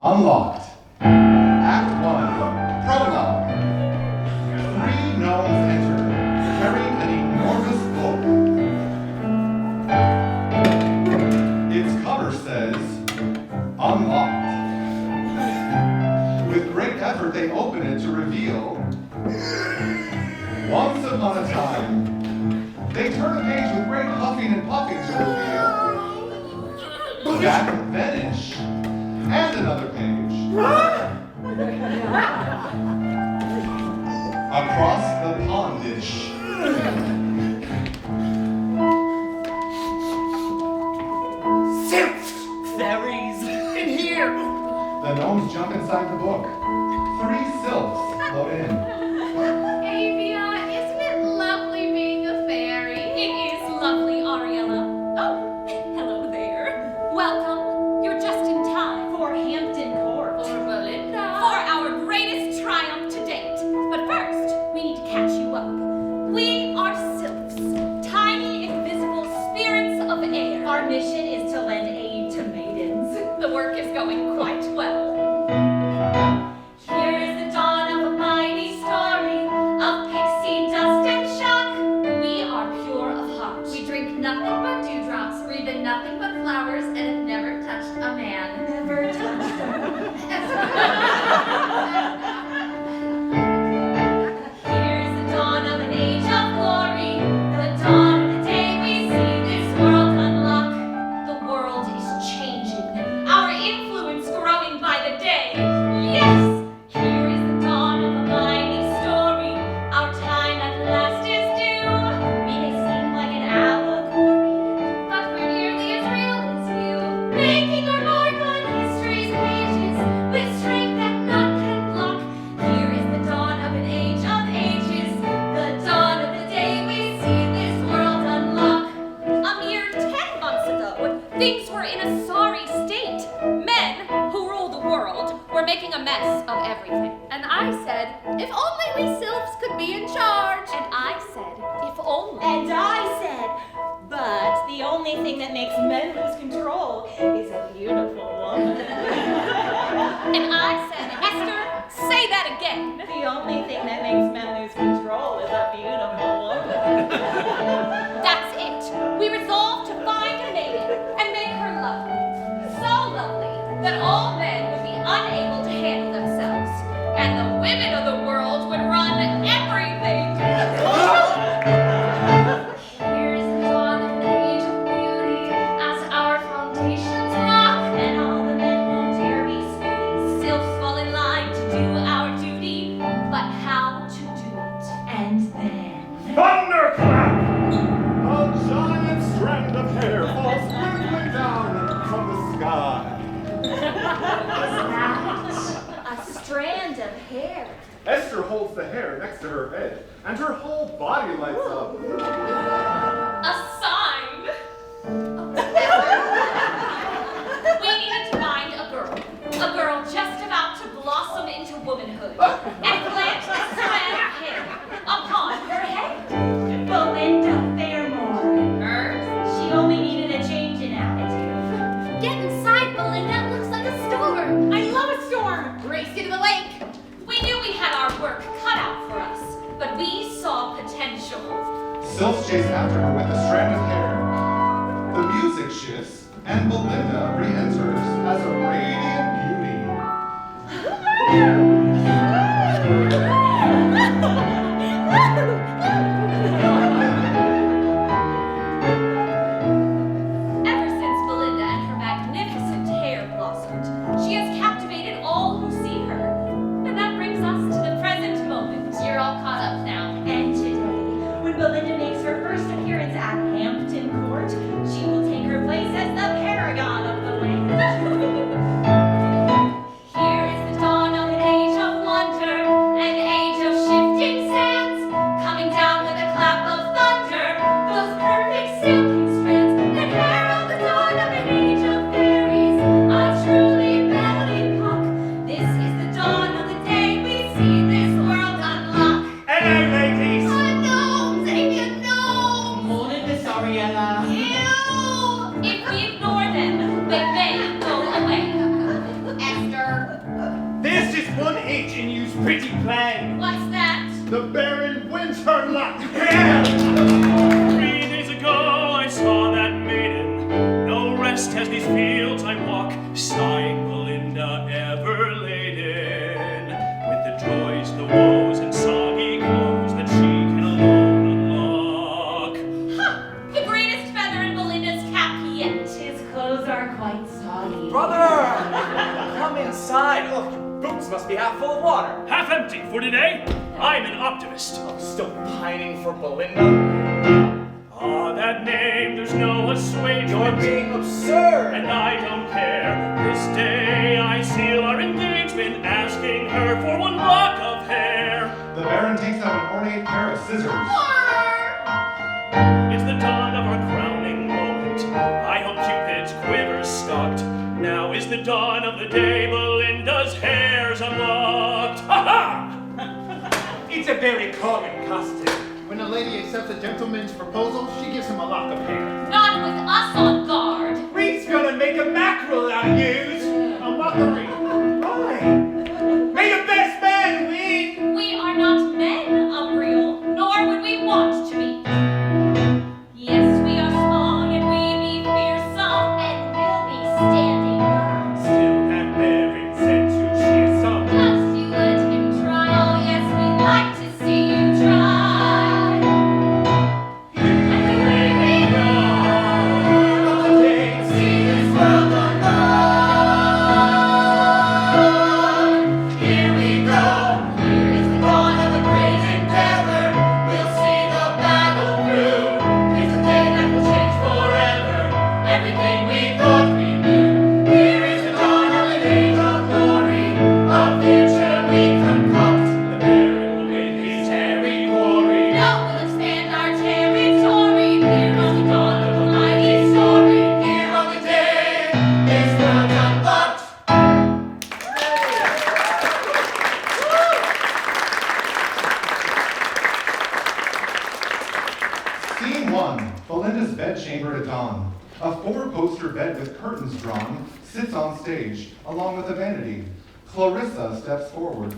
Unlocked. Act 1. Prologue. Three gnomes enter, carrying an enormous book. Its cover says, Unlocked. With great effort, they open it to reveal, once upon a time. They turn the page with great huffing and puffing to reveal, Jack Vanish. And another page. Across the pondish. Sylphs! Fairies! In here! The gnomes jump inside the book. Three sylphs float in. Avia, isn't it lovely being a fairy? It is lovely, Ariella. Oh, hello there. Welcome. You're just in time For Hampton Court. Or Belinda. for our greatest triumph to date. But first, we need to catch you up. We are sylphs, tiny, invisible spirits of air. Our mission is to lend aid to maidens. The work is going quite well. Here is the dawn of a mighty story of pixie dust and shock. We are pure of heart. We drink nothing but dewdrops, breathe in nothing but flowers, and have never touched a man. Never touched Here's the dawn of an age of glory, the dawn of the day we see this world unlock. The world is changing, our influence growing by the day. Yes, here is the dawn of a mighty story. Our time at last is due. We may seem like an allegory, But we're nearly as real as you. making our mark on history's pages with strength that none can block. Here is the dawn of an age of ages, the dawn of the day we see this world unlock. A mere 10 months ago, things were in a sorry state. Men who rule the world were making a mess of everything. And I said, if only we sylphs could be in charge. And I said, if only. And I said, but the only thing that makes men lose control is a beautiful woman. And I said, Esther, say that again. The only thing that makes men lose control is a beautiful woman. That's it. We resolved to find a maiden and make her lovely. So lovely that all men would be unable to handle themselves. And the women of the world would run everything. Here's the dawn of an age of beauty as our foundations rock. And all the men won't dare be snooty. Sylphs fall in line to do our duty. But how to do it? And then, Thunderclap! A giant strand of hair falls sprinkling down from the sky. a strand of hair. Esther holds the hair next to her head, and her whole body lights up. A sign. We needed to find a girl just about to blossom into womanhood, and plant a strand of hair upon her head. Belinda Fairmore. Her? She only needed a change in attitude. Get inside, Belinda. It looks like a storm. I love a storm. Race you to the lake. We knew we had our work cut out for us, but we saw potential. Sylphs chase after her with a strand of hair. The music shifts, and Belinda re-enters as a radiant Ever since Belinda and her magnificent hair blossomed, she has captivated all who see her. And that brings us to the present moment. You're all caught up now. And today, when Belinda makes her first appearance at Hampton Court, she will take her place as the paragon of the land. Here is the dawn of an age of wonder, an age of shifting sands, coming down with a clap of thunder, those perfect silken strands that herald the dawn of an age of fairies, a truly battling There's just one hitch in you's pretty plan. What's that? The Baron wins her luck. 3 days ago I saw that maiden. No rest has these fields I walk, sighing Belinda ever laden with the joys, the woes, and soggy clothes that she can alone unlock. The greatest feather in Belinda's cap yet. His clothes are quite soggy. Brother! Come inside. Look, your boots must be half full of water. Half empty for today. I'm an optimist. Still pining for Belinda? Ah, that name, there's no You're assuagement. being absurd. And I don't care. This day I seal our engagement, asking her for 1 lock of hair. The Baron takes out an ornate pair of scissors. It's the dawn of our crowning moment. I hope Cupid's quiver's stocked. Now is the dawn of the day Belinda's hair's unlocked. Ha ha! It's a very common custom. When a lady accepts a gentleman's proposal, she gives him a lock of hair. Not with us on guard. Reed's gonna make a mackerel out of yous. A mockery. Why? May your best man win. We are not men, Umbriel, nor would we want to be. Yes, we are small, yet we be fearsome, and we'll be standing guard. Still that Baron sent you sheer some. Just you let him try. Oh, yes, we'd like to see you try. And away we go. See this world unlocked. Here we go. Here is the dawn of a great endeavor. We'll see the battle through. It's a day that will change forever. Everything we thought we knew. Here is the dawn of an age of glory. A future we concoct. The Baron will win his hairy quarry. No, we'll expand our territory. Here on the dawn of a mighty story. Here on the day this world unlocked. Scene 1. Belinda's bedchamber at dawn. A 4-poster bed with curtains drawn sits on stage, along with a vanity. Clarissa steps forward.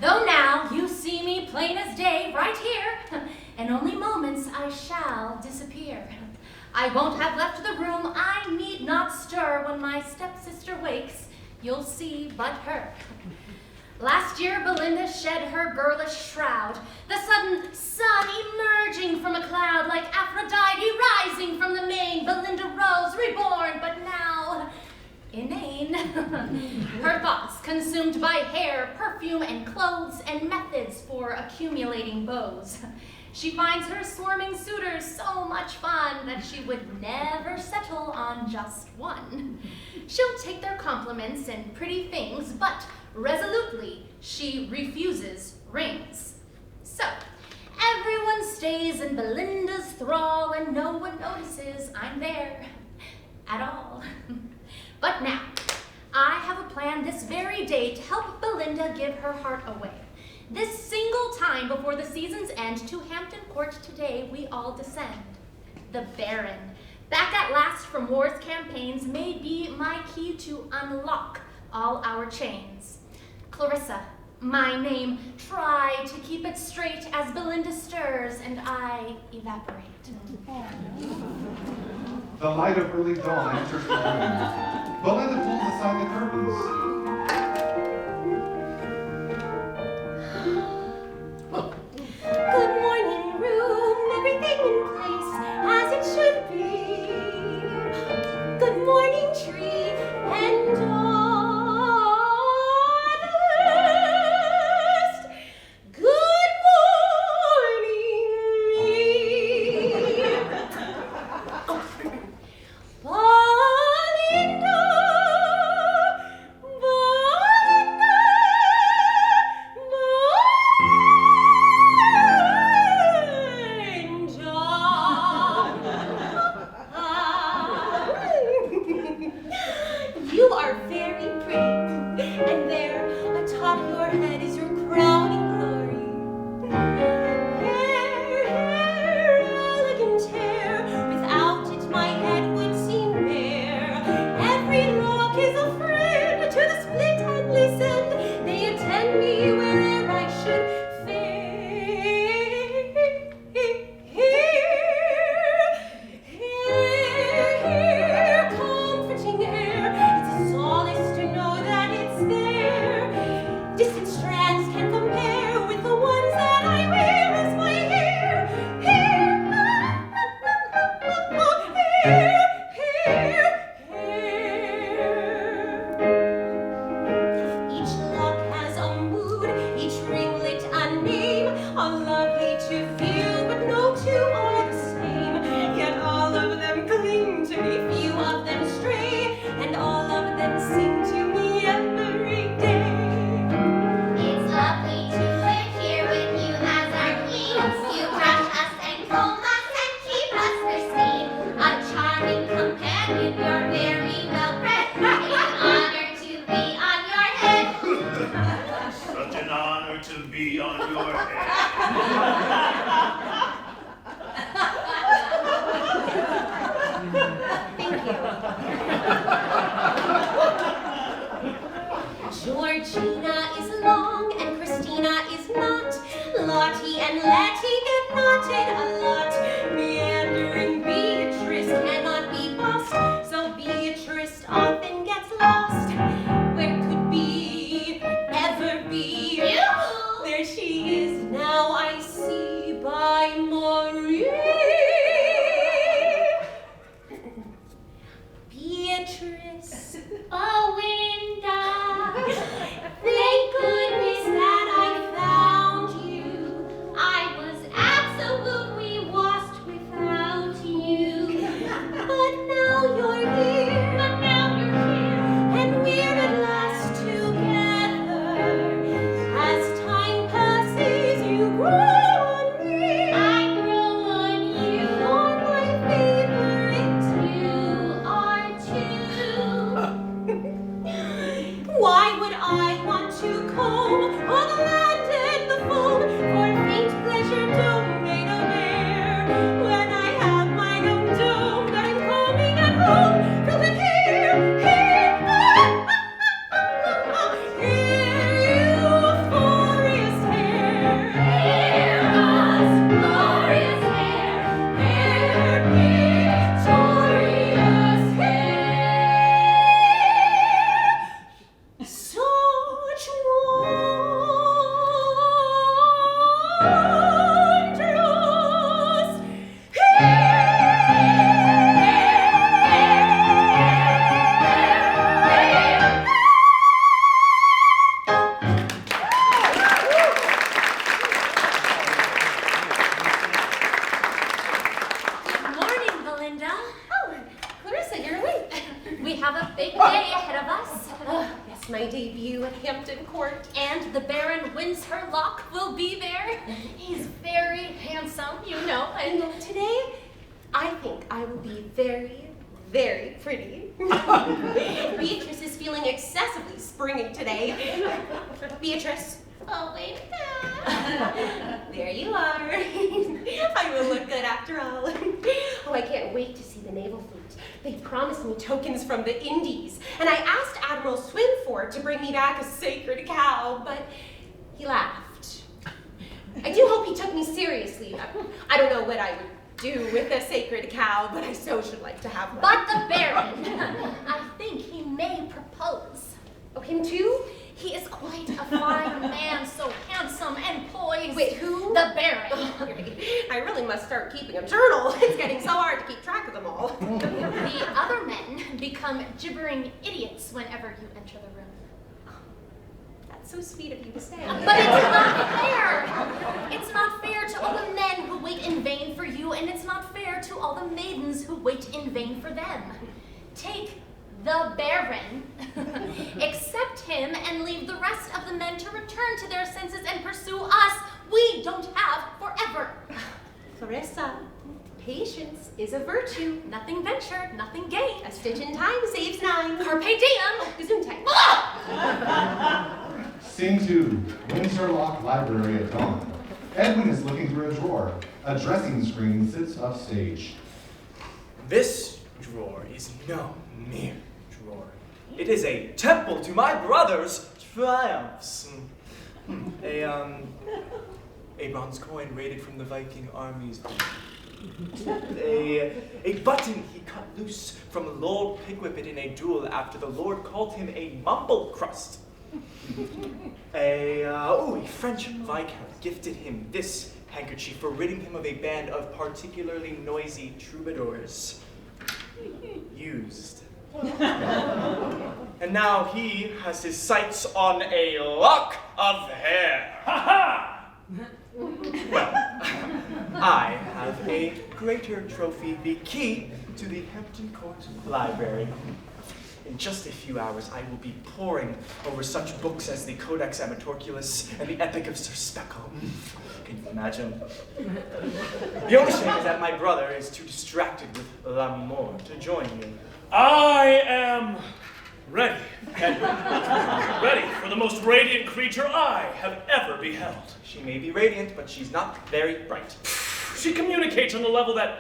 Though now you see me plain as day right here, in only moments I shall disappear. I won't have left the room, I need not stir. When my stepsister wakes, you'll see but her. Last year Belinda shed her girlish shroud, the sudden sun emerging from a cloud, like Aphrodite rising from the main. Belinda rose, reborn, but now inane. Her thoughts consumed by hair, perfume, and clothes, and methods for accumulating beaux. She finds her swarming suitors so much fun that she would never settle on just one. She'll take their compliments and pretty things, but resolutely she refuses rings. So everyone stays in Belinda's thrall, and no one notices I'm there at all. But now, I have a plan this very day to help Belinda give her heart away. This single time before the season's end, to Hampton Court today we all descend. The Baron, back at last from war's campaigns, may be my key to unlock all our chains. Clarissa, my name, try to keep it straight as Belinda stirs and I evaporate. The light of early dawn enters the room. Belinda pulls aside the curtains. Good morning, room, everything in place as it should be. Good morning, tree and artist. Good morning, me. Belinda, to be on your head. Thank you. Georgina is long and Christina is not. Lottie and Letty get knotted a lot. Meandering Beatrice cannot be bossed, so Beatrice often gets lost. Where could be ever be? There she is now, I see, by Marie. Beatrice, Belinda, thank goodness that I found you. I was absolutely lost without you. But now you're here, and we're at last together. As time passes, you grow on me. I grow on you. You're my favorite, you are too. Why would I want to comb all the land and the foam for faint pleasure domain of air when I have my own dome that I'm combing at home? Filled with hair, euphorious hair, glorious hair, victorious hair. Such wondrous Good morning, Belinda. Oh, Clarissa, you're late. We have a big day ahead of us. Yes, my debut at Hampton Court. And the Baron Windsor Locke will be there. He's very handsome, you know, And and today, I think I will be very, very pretty. Beatrice is feeling excessively springy today. Beatrice. Oh, wait. There you are. I will look good after all. Oh, I can't wait to see the naval fleet. They promised me tokens from the Indies, and I asked Admiral Swinford to bring me back a sacred cow, but he laughed. I do hope he took me seriously. I don't know what I would do with a sacred cow, but I so should like to have one. but the Baron, I think he may propose. Oh, him too? He is quite a fine man, so handsome and poised. Wait, who? The Baron. I really must start keeping a journal. It's getting so hard to keep track of them all. The other men become gibbering idiots whenever you enter the room. That's so sweet of you to say. But it's not fair. It's not fair to all the men who wait in vain for you, and it's not fair to all the maidens who wait in vain for them. Take the Baron, accept him, and leave the rest of the men to return to their senses and pursue us. We don't have forever. Clarissa, patience is a virtue. Nothing ventured, nothing gained. A stitch in time saves 9. Carpe diem. Gesundheit. Scene 2, Windsor Locke Library at dawn. Edwin is looking through a drawer. A dressing screen sits upstage. This drawer is no mere drawer. It is a temple to my brother's triumphs. A bronze coin raided from the Viking armies. A button he cut loose from Lord Pigwhippet in a duel after the Lord called him a mumble crust. A French Viscount gifted him this handkerchief for ridding him of a band of particularly noisy troubadours. Used. And now he has his sights on a lock of hair. Ha ha! Well, I have a greater trophy, the key to the Hampton Court Library. In just a few hours, I will be poring over such books as the Codex Amatorculus and the Epic of Sir Speckle. Can you imagine? The only shame is that my brother is too distracted with l'amour to join me. I am ready, Edward. Ready for the most radiant creature I have ever beheld. She may be radiant, but she's not very bright. She communicates on a level that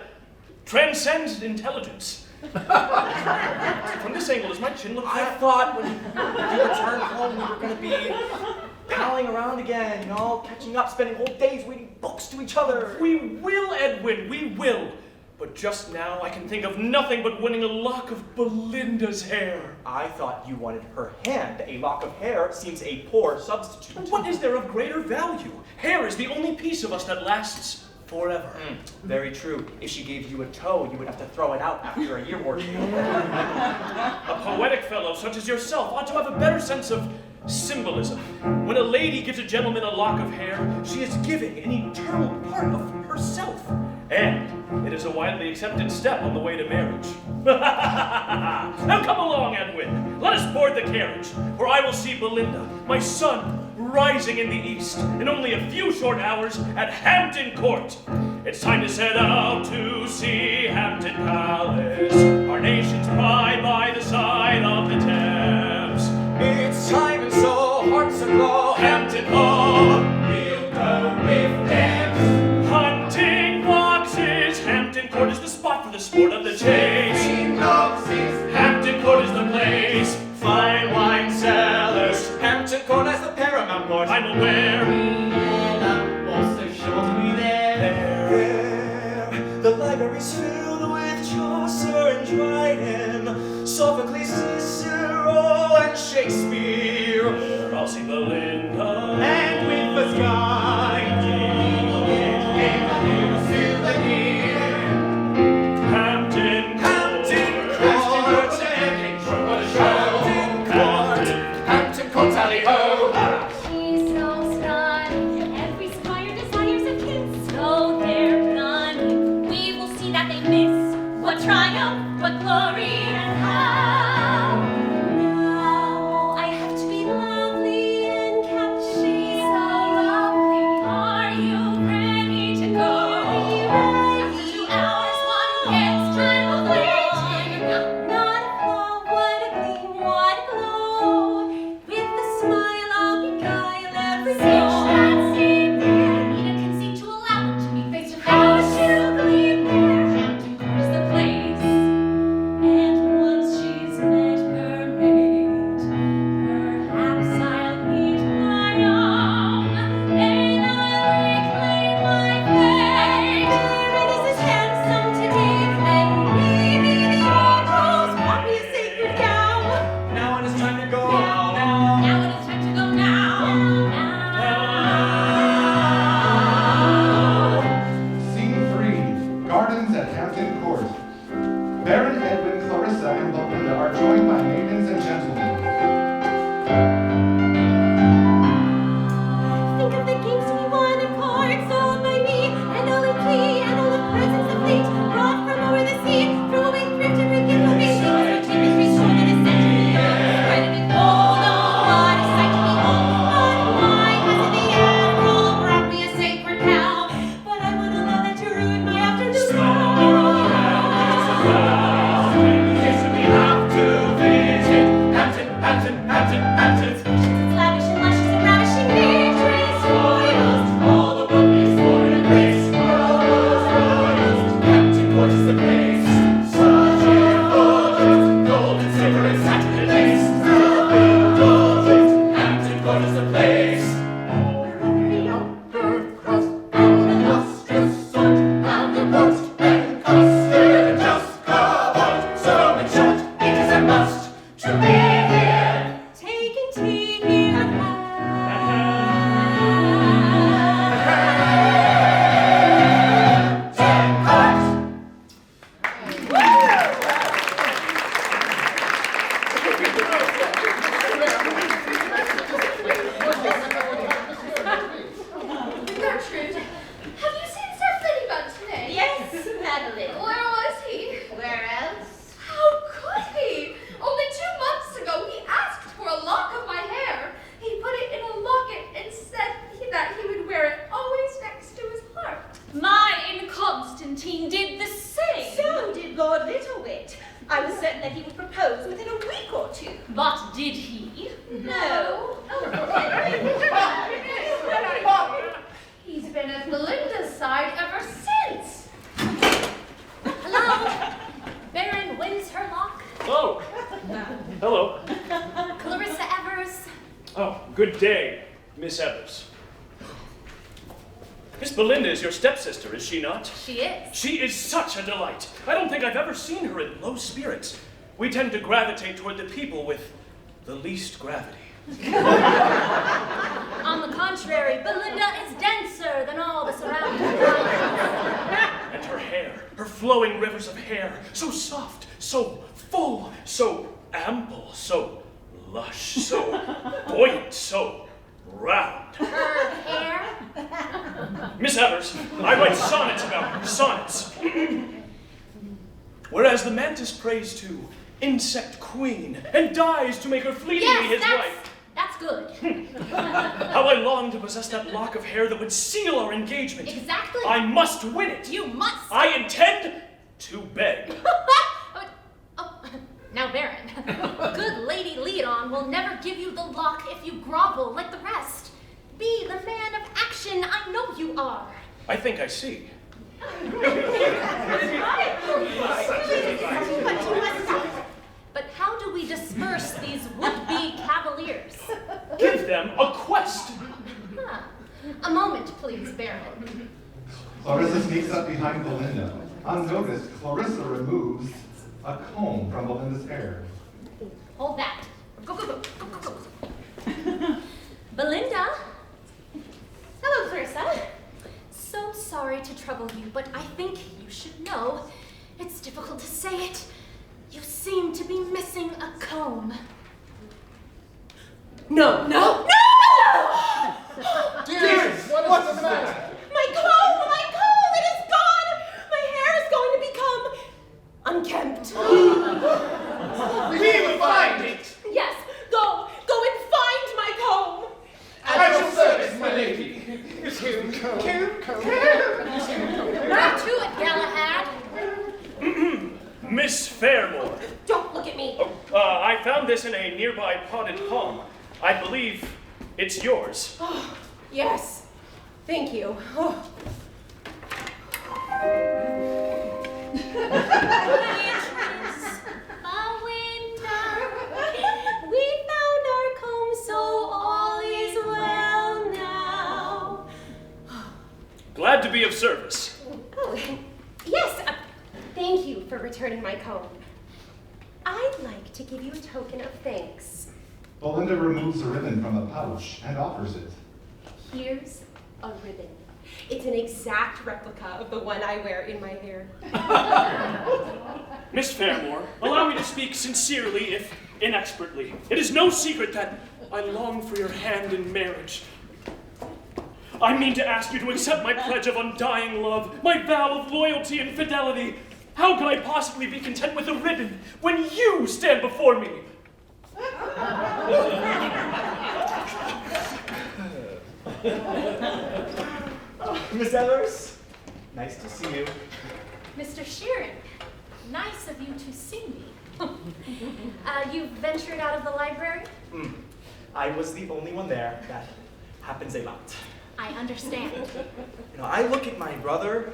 transcends intelligence. From this angle, does my chin look I fat? thought when you returned home, we were going to be palling around again, catching up, spending whole days reading books to each other. We will, Edwin, we will. But just now, I can think of nothing but winning a lock of Belinda's hair. I thought you wanted her hand. A lock of hair seems a poor substitute. What is there of greater value? Hair is the only piece of us that lasts forever. Very true. If she gave you a toe, you would have to throw it out after a year or two. A poetic fellow such as yourself ought to have a better sense of symbolism. When a lady gives a gentleman a lock of hair, she is giving an eternal part of herself. And it is a widely accepted step on the way to marriage. Now come along, Edwin. Let us board the carriage, for I will see Belinda, my son, rising in the east in only a few short hours at Hampton Court. It's time to set out to see Hampton Palace, our nation's pride by the side of the Thames. It's time and so hearts aglow. Hampton Hall, We'll go with them. hunting foxes. Hampton Court is the spot for the sport of the chase. Hampton Court is the place. Fine wine cellars. Hampton Court has the paramount part. I'm aware. Also sure to be there. The library's filled with Chaucer and Dryden, Sophocles, Cicero, and Shakespeare. I'll see Belinda. And with the sky, Hampton Hampton Court, tally-ho! She's so stunning, every squire desires a kiss. So they're gunning, we will see that they miss. What triumph, what glory, and how. Now I have to be lovely and catchy. So lovely, are you ready to go? After 2 hours, one gets tired of waiting. Not a flaw, what a gleam, what a glow. With a smile, I'll beguile every soul. That same day, Anita conceived to allow them to meet face to face. How she'll gleam there, Hampton Court is the place. And once she's met her mate, perhaps I'll meet my own, and I'll reclaim my fate. It is as handsome today, and maybe the old rose brought me a sacred cow. Now it is time to go. Now it is time to go now. Scene 3, Gardens at Hampton Court. Baron Edwin, Clarissa, and Belinda are joined by maidens and gentlemen. Think of the games we won in court, sold by me, and all in plea, and all the presents of fate, brought from over the sea, throw away thrift and forget what they think is so cheap as restored in a century. Threaded in gold, oh, what a sight to behold. But why hasn't the admiral brought me a sacred cow? But I wouldn't allow that to ruin my afternoon. It's lavish and luscious and ravishing, victory spoils all the worldly sport and grace. Hampton Court is the place. Such indulgence, gold and silver and satin and lace. Self-indulgence, Hampton Court is the place. The upper crust, and the lustrous sort, and the roast and custard, and just cobbled. So in short, it is a must to live here. Taking tea Oh, good day, Miss Evers. Miss Belinda is your stepsister, is she not? She is. She is such a delight. I don't think I've ever seen her in low spirits. We tend to gravitate toward the people with the least gravity. On the contrary, Belinda is denser than all the surrounding flowers. And her hair, her flowing rivers of hair, so soft, so full, so ample, so lush, so buoyant, so round. Her hair? Miss Evers, I write sonnets about her, sonnets. Whereas the mantis prays to insect queen and dies to make her fleetingly his wife. That's good. How I long to possess that lock of hair that would seal our engagement. Exactly. I must win it. You must. I intend to beg. Oh, now, Baron, good Lady Leon will never give you the lock if you grovel like the rest. Be the man of action I know you are. I think I see. But how do we disperse these would-be cavaliers? Give them a quest. Huh. A moment, please, Baron. Clarissa sneaks up behind Belinda. Unnoticed, Clarissa removes a comb from Belinda's hair. Hold that. Go, go, go, go, go, go. Belinda? Hello, Clarissa. So sorry to trouble you, but I think you should know. It's difficult to say it. You seem to be missing a comb. No. No! Dearest, what's the matter? My comb! My comb! It is gone! My hair is going to become unkempt. We will find it. Yes, go and find my comb! At your service, my lady. Back to it, Galahad. Miss Fairmore. Don't look at me. I found this in a nearby potted palm. I believe it's yours. Oh, yes, thank you. Oh. We found our comb, so all is well now. Glad to be of service. Oh, yes, thank you for returning my comb. I'd like to give you a token of thanks. Belinda removes a ribbon from a pouch and offers it. Here's a ribbon. It's an exact replica of the one I wear in my hair. Miss Fairmore, allow me to speak sincerely, if inexpertly. It is no secret that I long for your hand in marriage. I mean to ask you to accept my pledge of undying love, my vow of loyalty and fidelity. How can I possibly be content with a ribbon when you stand before me? Miss Evers, nice to see you. Mr. Sheeran, nice of you to see me. You've ventured out of the library? I was the only one there. That happens a lot. I understand. You know, I look at my brother,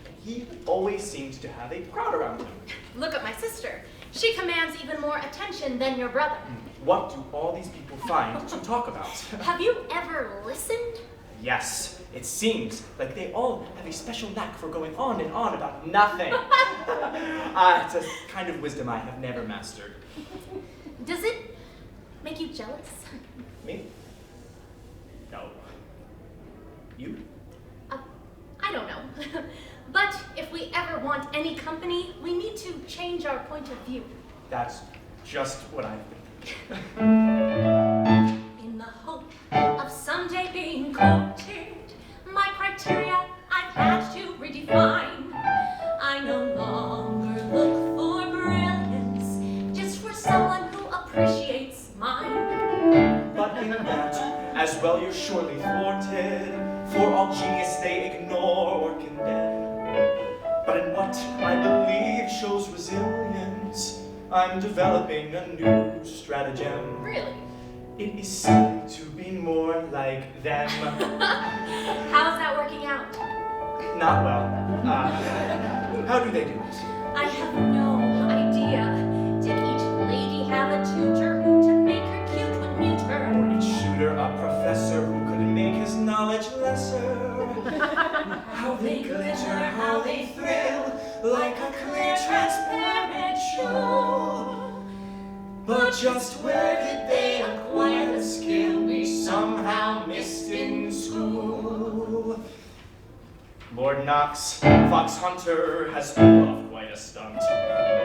and he always seems to have a crowd around him. Look at my sister. She commands even more attention than your brother. What do all these people find to talk about? Have you ever listened? Yes, it seems like they all have a special knack for going on and on about nothing. It's a kind of wisdom I have never mastered. Does it make you jealous? Me? No. You? I don't know. But if we ever want any company, we need to change our point of view. That's just what I've been thinking. In the hope of someday being quoted, my criteria I've had to redefine. I no longer look for brilliance, just for someone who appreciates mine. But in that, as well you're surely thwarted, for all genius they ignore or condemn. But in what I believe shows resilience, I'm developing a new stratagem. Really? It is silly to be more like them. How's that working out? Not well. How do they do it? I have no idea. Did each lady have a tutor who to make her cute would mute her? Or each glitter, how they thrill, like a clear, transparent show. But just where did they acquire the skill we somehow missed in school? Lord Knox, Fox Hunter, has pulled off quite a stunt.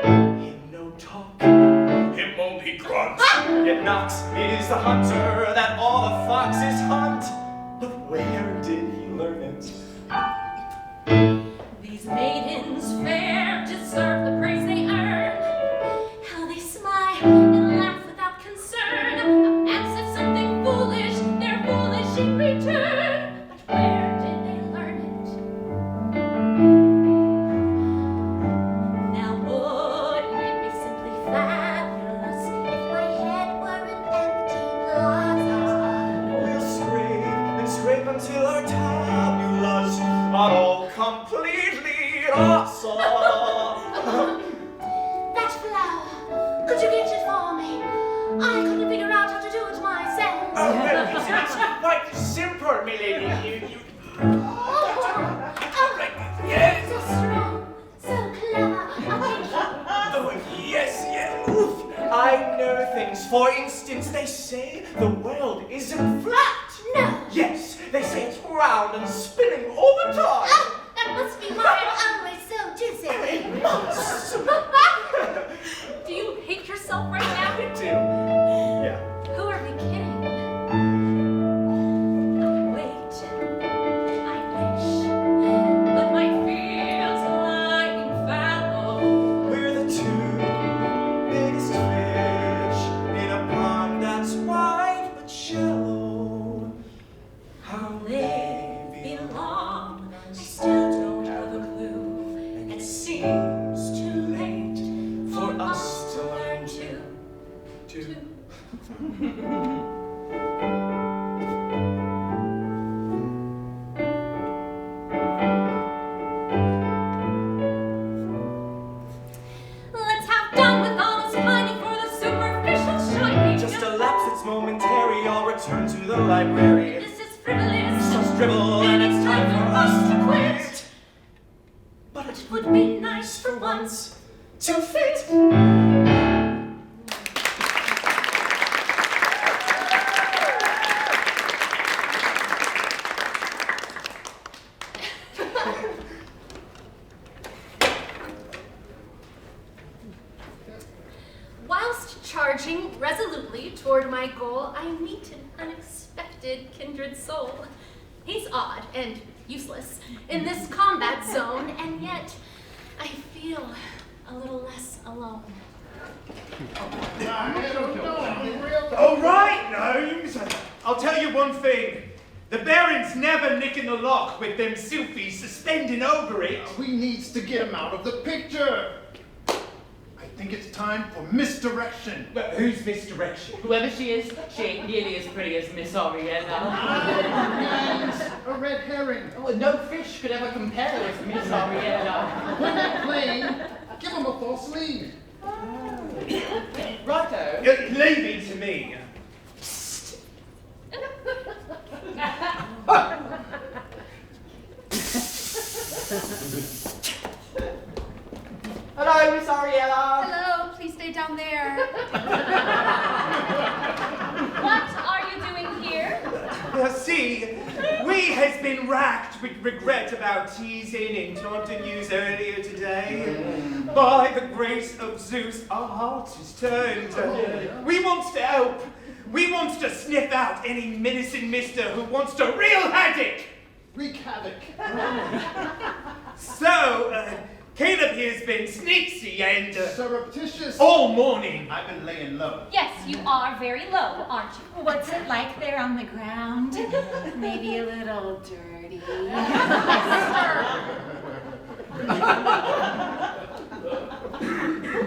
Him no talk, him only grunt. Yet Knox is the hunter that all the foxes hunt. But where did he learn it? These maidens fair deserve the praise they earn. How they smile and laugh without concern. Ask if something foolish, they're foolish in return. But where did they learn it? Now wouldn't it be simply fabulous if my head were an empty plaza? We'll scrape and scrape until our tabulas are all completely rasa. That flower, could you get it for me? I couldn't figure out how to do it myself. Oh, well, it's quite simple, milady. Yes. So strong, so clever. Oh, yes. Oof. I know things. For instance, they say the world isn't flat. No. Yes, they say it's round and spinning all the time. Oh, that must be why I'm always so dizzy. It must. Do you hate yourself right now? I do. Yeah. Who are we kidding? I wait, I wish, but my fears lying fallow. We're the two biggest fish in a pond that's wide but shallow. How They belong, I still don't have a clue. And it seems too late for us to learn to. Let's have done with all this pining for the superficial shining. Just a lapse, it's momentary. I'll return to the library. This is frivolous. Just dribble, and it's time for us to quit. But it would be nice for once To fit. Whilst charging resolutely toward my goal, I meet an unexpected kindred soul. He's odd and useless in this combat zone, and yet I feel a little less alone. All right, gnomes. I'll tell you one thing. The Baron's never nicking the lock with them Sylphies suspending over it. We needs to get him out of the picture. I think it's time for misdirection. But who's misdirection? Whoever she is, she ain't nearly as pretty as Miss Arietta. And a red herring. Oh, no fish could ever compare with Miss Arietta. When they're playing, give him a false lead. Righto. Leave it to me. Hello, Miss Arietta. Hello, please stay down there. What are you doing here? See, we has been racked with regret about teasing and taunting yous earlier today. By the grace of Zeus, our hearts is turned. We wants to help. We wants to sniff out any menacing mister who wants to real haddock. Wreak havoc. So, Caleb here's been sneaky and Surreptitious. all morning. I've been laying low. Yes, you are very low, aren't you? What's it like there on the ground? Maybe a little dirty.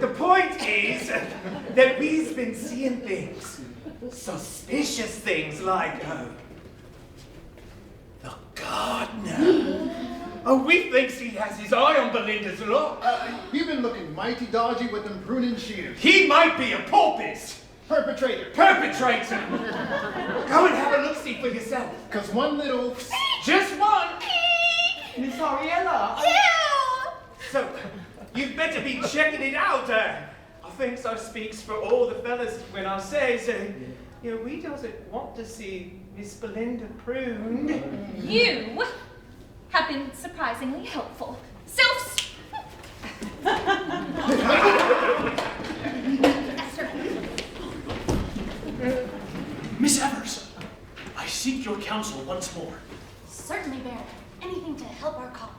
The point is that we've been seeing things, suspicious things like the gardener. Oh, we thinks he has his eye on Belinda's look. You've been looking mighty dodgy with them pruning shears. He might be a porpoise. Perpetrator. Perpetrator. Go and have a look-see for yourself. Cause one little Just one. Miss Ariella. Ew! So, you'd better be checking it out. I think so speaks for all the fellas when I says, we doesn't want to see Miss Belinda pruned. You have been surprisingly helpful. Esther, Miss Evers, I seek your counsel once more. certainly, Baron. Anything to help our cause.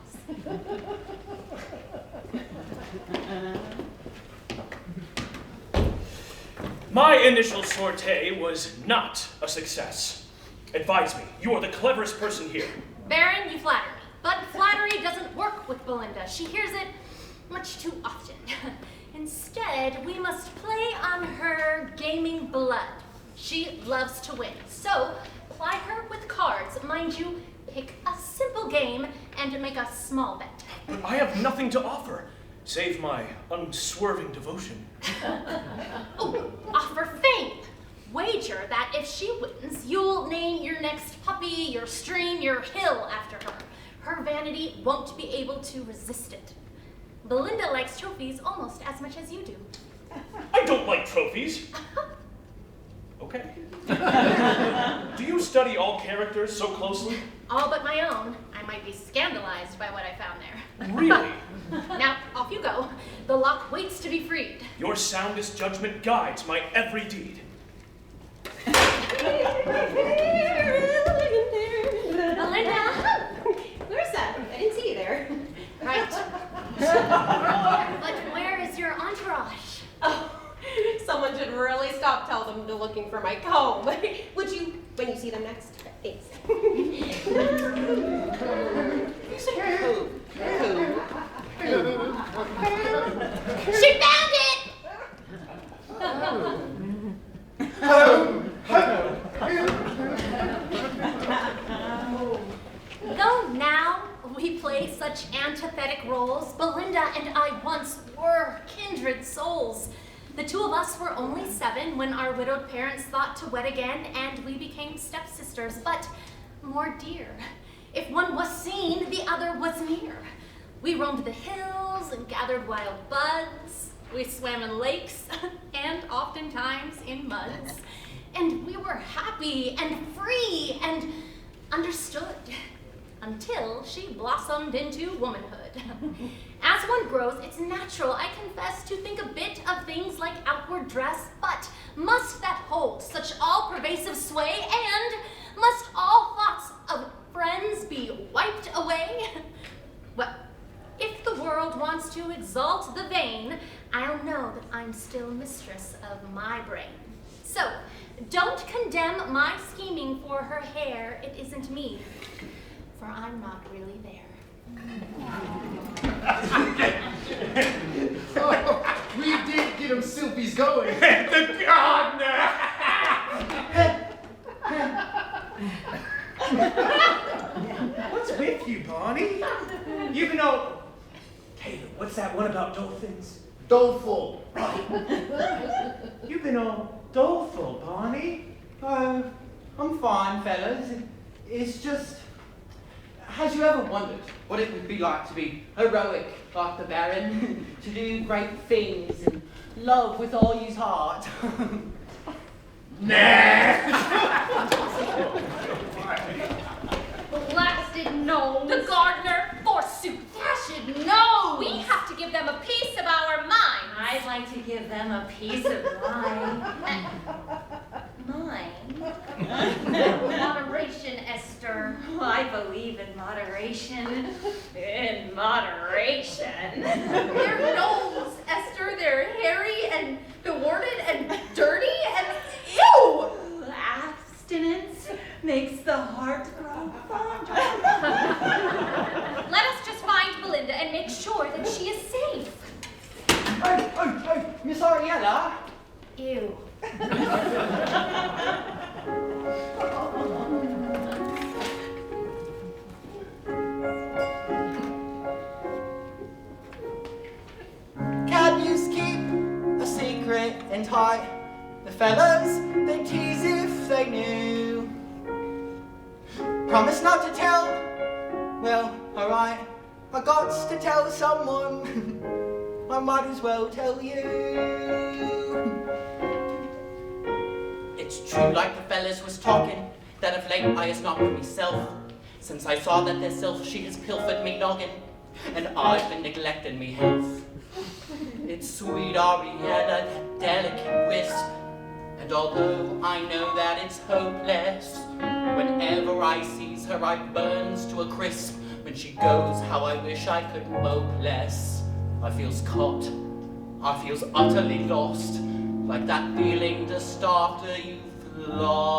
My initial sortie was not a success. Advise me, you are the cleverest person here. Baron, you flatter me. But flattery doesn't work with Belinda. She hears it much too often. Instead, we must play on her gaming blood. She loves to win. So, ply her with cards. Mind you, pick a simple game and make a small bet. But I have nothing to offer, save my unswerving devotion. Oh, offer fame. Wager that if she wins, you'll name your next puppy, your stream, your hill after her. Her vanity won't be able to resist it. Belinda likes trophies almost as much as you do. I don't like trophies. Okay. Do you study all characters so closely? All but my own. I might be scandalized by what I found there. Really? Now, off you go. The lock waits to be freed. Your soundest judgment guides my every deed. Belinda! Larissa, I didn't see you there. Right. But where is your entourage? Oh, someone should really stop telling them they're looking for my comb. Would you, when you see them next? Thanks. She found it! Though now we play such antithetic roles, Belinda and I once were kindred souls. The two of us were only 7 when our widowed parents thought to wed again, and we became stepsisters, but more dear. If one was seen, the other was near. We roamed the hills and gathered wild buds. We swam in lakes and oftentimes in muds. And we were happy and free and understood until she blossomed into womanhood. As one grows, it's natural, I confess, to think a bit of things like outward dress, but must that hold such all-pervasive sway, and must all thoughts of friends be wiped away? Well, if the world wants to exalt the vain, I'll know that I'm still mistress of my brain. So, don't condemn my scheming for her hair, it isn't me, for I'm not really there. Oh, we did get them Sylvies going. The gardener! What's with you, Barney? You've been all... Hey, what's that one about dolphins? Doleful. You've been all doleful, Barney. I'm fine, fellas. It's just... Has you ever wondered what it would be like to be heroic like the Baron? To do great things and love with all his heart? Blasted gnomes. The gardener, forsooth. Dashed gnomes. We have to give them a piece of our mind. I'd like to give them a piece of mine. Moderation, Esther. I believe in moderation. In moderation. They're gnomes, Esther. They're hairy and bewarded and dirty and ew! Abstinence makes the heart grow fonder. Let us just find Belinda and make sure that she is safe. Oh, Miss Ariella. Ew. Can you keep a secret and hide? The fellas, they tease if they knew. Promise not to tell. Well, alright. wants to tell someone, I might as well tell you. It's true, like the fellas was talking, that of late I has not been myself. Since I saw that this sylph, she has pilfered me noggin, and I've been neglecting me health. It's sweet Ariella, that delicate wisp, and although I know that it's hopeless, whenever I sees her I burns to a crisp. When she goes, how I wish I could mope less. I feels caught, I feels utterly lost, like that feeling just after you've lost.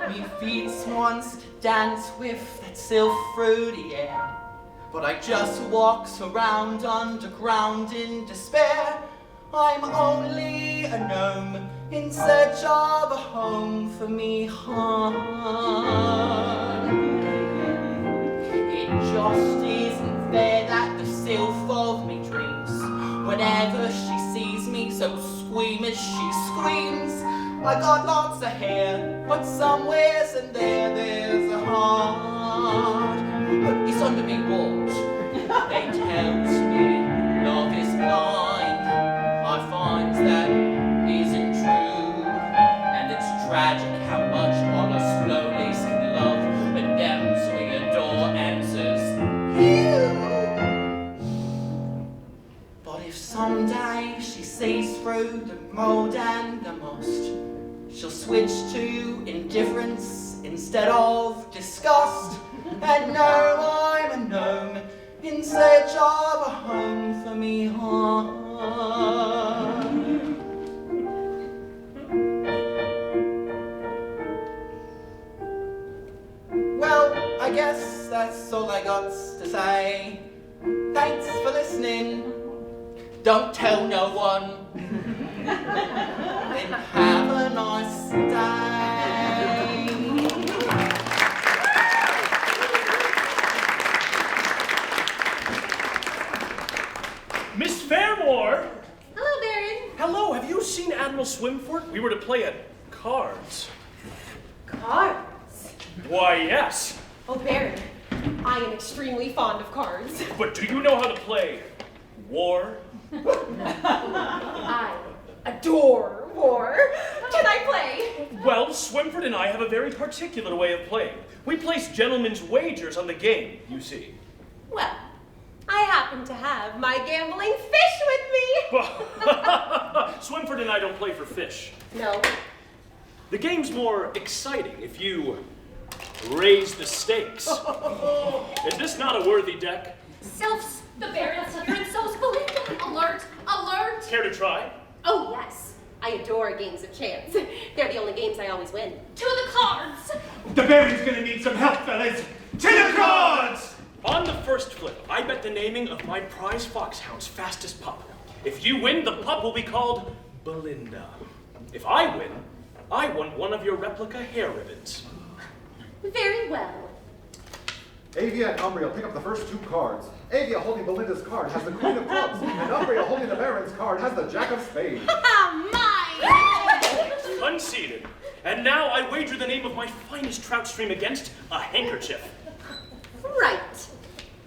Me feet wants to dance with that sylph through the air, but I just walks around underground in despair. I'm only a gnome in search of a home for me heart. It just isn't fair that the sylph of me dreams, whenever she sees me so squeamish she screams. I got lots of hair, but somewheres in there's a heart. But it's under me walls, they tells me love is blind. I find that isn't true, and it's tragic how much all us lowlies can love, but them we adore answers you. But if someday she sees through the mold and the most, she'll switch to indifference instead of disgust, and know I'm a gnome in search of a home for me heart. Well, I guess that's all I got to say. Thanks for listening. Don't tell no one. Then have a nice day. Miss Fairmore! Hello, Baron. Hello, have you seen Admiral Swimfort? We were to play at cards. Cards? Why, yes. Oh, Baron, I am extremely fond of cards. But do you know how to play war? I adore war. Can I play? Well, Swimford and I have a very particular way of playing. We place gentlemen's wagers on the game, you see. Well, I happen to have my gambling fish with me. Swimford and I don't play for fish. No. The game's more exciting if you raise the stakes. Is this not a worthy deck? Sylphs, the Baron's here, and so's Belinda. Alert, alert. Care to try? Oh, yes. I adore games of chance. They're the only games I always win. To the cards. The Baron's gonna need some help, fellas. To the cards! On the first flip, I bet the naming of my prize foxhound's fastest pup. If you win, the pup will be called Belinda. If I win, I want one of your replica hair ribbons. Very well. Avia and Umbria pick up the first two cards. Avia holding Belinda's card has the Queen of Clubs, and Umbria holding the Baron's card has the Jack of Spades. Mine! Conceded. And now I wager the name of my finest trout stream against a handkerchief. Right.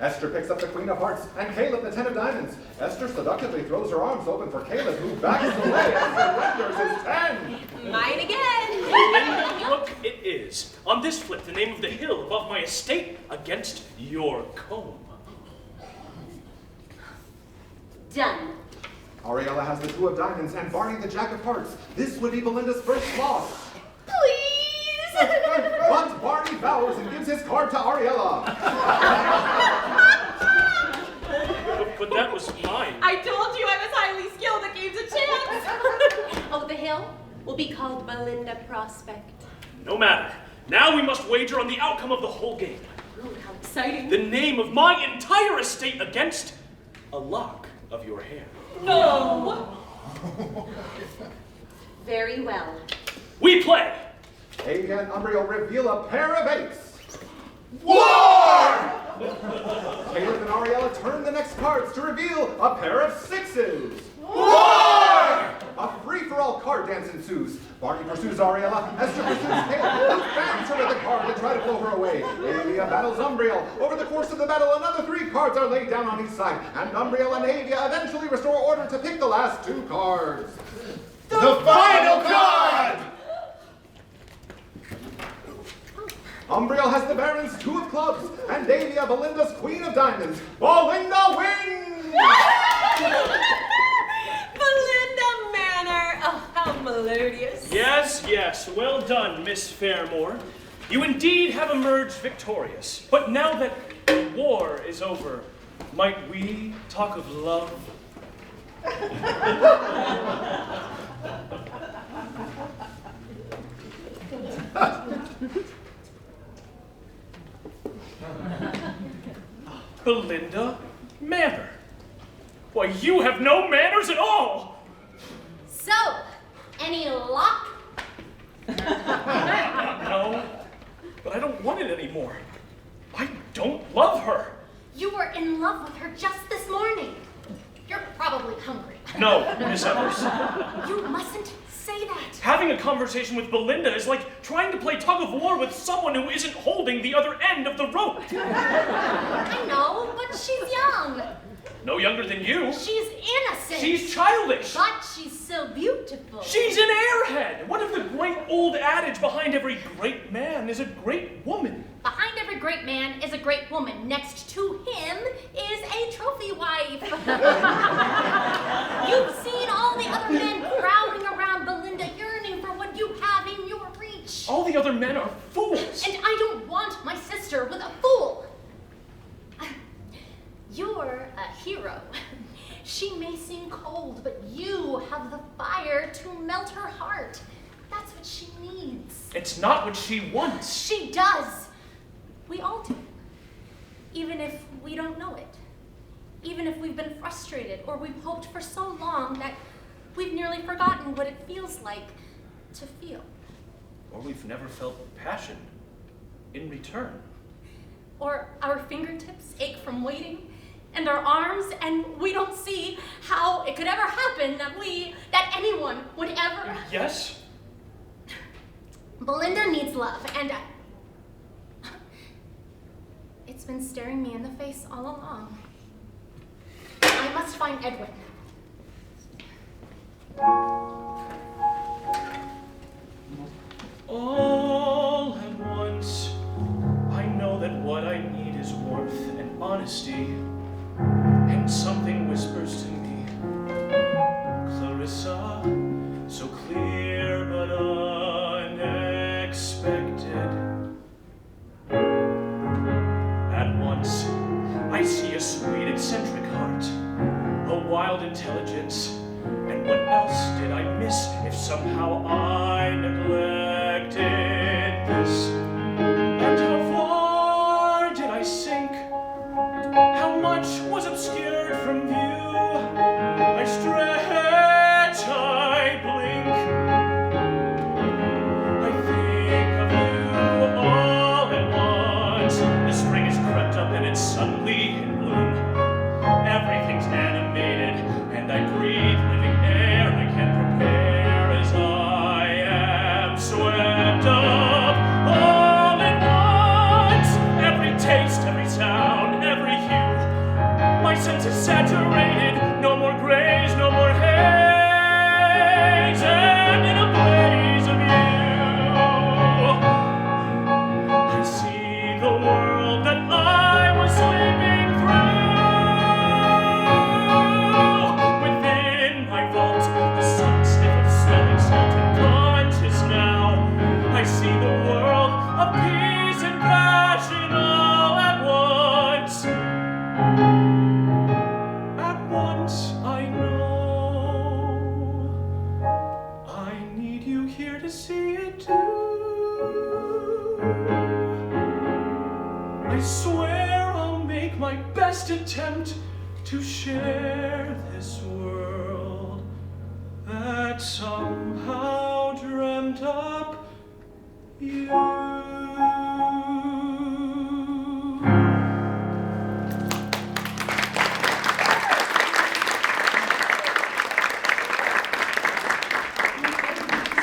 Esther picks up the Queen of Hearts, and Caleb the Ten of Diamonds. Esther seductively throws her arms open for Caleb, who backs away and surrenders his 10. Mine again. Belinda Brook it is. On this flip, the name of the hill above my estate against your comb. Done. Ariella has the Two of Diamonds and Barney the Jack of Hearts. This would be Belinda's first loss. Please. But Barney bows and gives his card to Ariella. But that was mine. I told you I was highly skilled at games of chance. Oh, the hill will be called Belinda Prospect. No matter. Now we must wager on the outcome of the whole game. Ooh, how exciting. The name of my entire estate against a lock of your hair. No. Very well. We play. Avia and Umbria reveal a pair of eights. War! Caleb and Ariella turn the next cards to reveal a pair of sixes. War! A free-for-all card dance ensues. Barney pursues Ariella, Esther pursues Caleb, over away. Avia battles Umbriel. Over the course of the battle, another 3 cards are laid down on each side, and Umbriel and Avia eventually restore order to pick the last 2 cards. The final card! Umbriel has the Baron's 2 of clubs, and Avia Belinda's Queen of diamonds. Belinda wins! Belinda Manor! Oh, how melodious. Yes, yes, well done, Miss Fairmore. You indeed have emerged victorious. But now that the war is over, might we talk of love? Belinda Manor. Why, you have no manners at all! So, any luck? No, but I don't want it anymore. I don't love her. You were in love with her just this morning. You're probably hungry. No, Miss Evers. You mustn't say that. Having a conversation with Belinda is like trying to play tug of war with someone who isn't holding the other end of the rope. I know, but she's young. No younger than you. She's innocent. She's childish. But she's so beautiful. She's an airhead. What if the great old adage behind every great man is a great woman? Behind every great man is a great woman. Next to him is a trophy wife. You've seen all the other men crowding around Belinda, yearning for what you have in your reach. All the other men are fools. And I don't want my sister with a fool. You're a hero. She may seem cold, but you have the fire to melt her heart. That's what she needs. It's not what she wants. She does. We all do. Even if we don't know it. Even if we've been frustrated or we've hoped for so long that we've nearly forgotten what it feels like to feel. Or we've never felt passion in return. Or our fingertips ache from waiting, and our arms, and we don't see how it could ever happen that anyone would ever. Yes? Belinda needs love, and it's been staring me in the face all along. I must find Edwin. All at once, I know that what I need is warmth and honesty, and something whispers to me, Clarissa, so clear but unexpected. At once, I see a sweet eccentric heart, a wild intelligence, and what else did I miss if somehow I neglected this? And how far did I sink? How much was obscured from view? I stretch, I blink. I think of you all at once. The spring is crept up and it's suddenly in bloom. Everything's animated and I breathe living air. I can prepare as I am swept up all at once. Every taste, every sound, every hue. My senses saturated, no more grays, no more haze, and in a blaze of you, I see the world that I was sleeping through. Within my vault, the sun sniff of smelling salt and conscious now. I see the world of peace and passion all at once. At once I know I need you here to see it too. I swear I'll make my best attempt to share this world that somehow dreamt up you.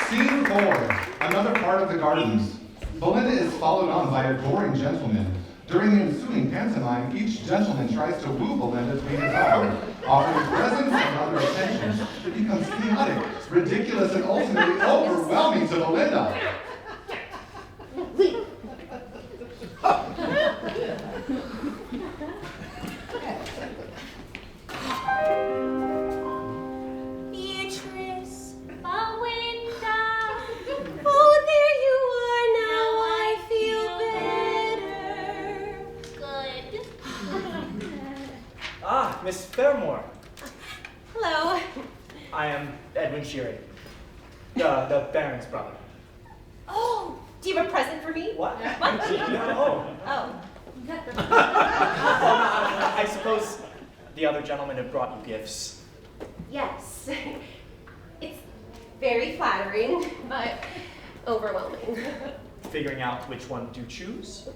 Scene 4, another part of the gardens. Belinda is followed on by adoring gentlemen. During the ensuing pantomime, each gentleman tries to woo Belinda to be his own, offering presents and other attentions. It becomes chaotic, ridiculous, and ultimately overwhelming to Belinda. Beatrice, Belinda. Oh, there you are now. I feel better. Good. Ah, Miss Fairmore. Hello. I am Edwin Shearing, the Baron's brother. Oh, do you have a present for me? What? What? No. Oh. I suppose the other gentlemen have brought you gifts. Yes. It's very flattering, but overwhelming. Figuring out which one to choose?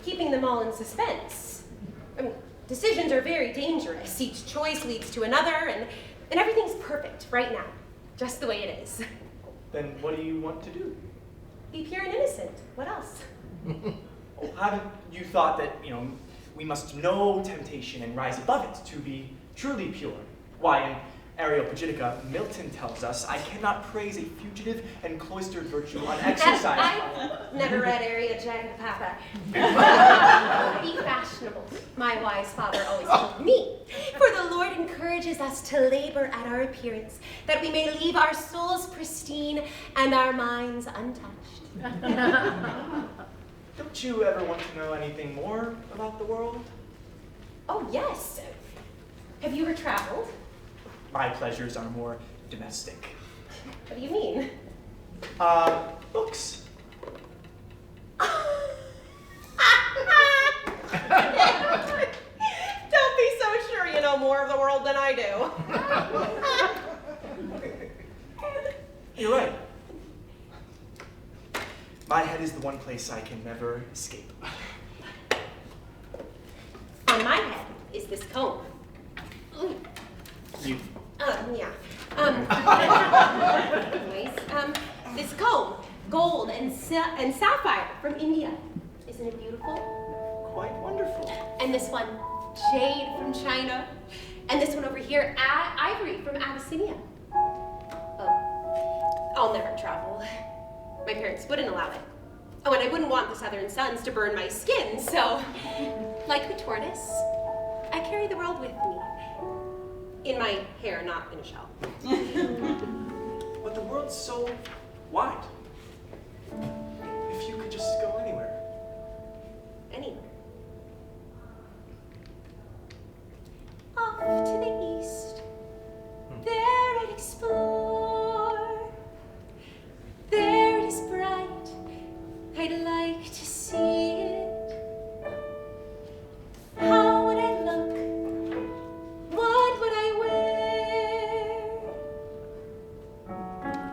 Keeping them all in suspense. I mean, decisions are very dangerous. Each choice leads to another, and everything's perfect right now, just the way it is. Then what do you want to do? Be pure and innocent. What else? Oh, haven't you thought that, we must know temptation and rise above it to be truly pure? Why, in Areopagitica, Milton tells us, I cannot praise a fugitive and cloistered virtue unexercised. I've never read Areopagitica, Papa. Be fashionable, my wise father always told me. For the Lord encourages us to labor at our appearance, that we may leave our souls pristine and our minds untouched. Don't you ever want to know anything more about the world? Oh, yes. Have you ever traveled? My pleasures are more domestic. What do you mean? Books. Don't be so sure you know more of the world than I do. You're right. My head is the one place I can never escape. On my head is this comb. You. Yeah. Anyways, this comb, gold and sapphire from India. Isn't it beautiful? Quite wonderful. And this one, jade from China. And this one over here, ivory from Abyssinia. Oh, I'll never travel. My parents wouldn't allow it. Oh, and I wouldn't want the southern suns to burn my skin, so, like the tortoise, I carry the world with me. In my hair, not in a shell. But the world's so wide. If you could just go anywhere. Anywhere. Off to the east, there I'd explore. There it is bright, I'd like to see it. How would I look? What would I wear?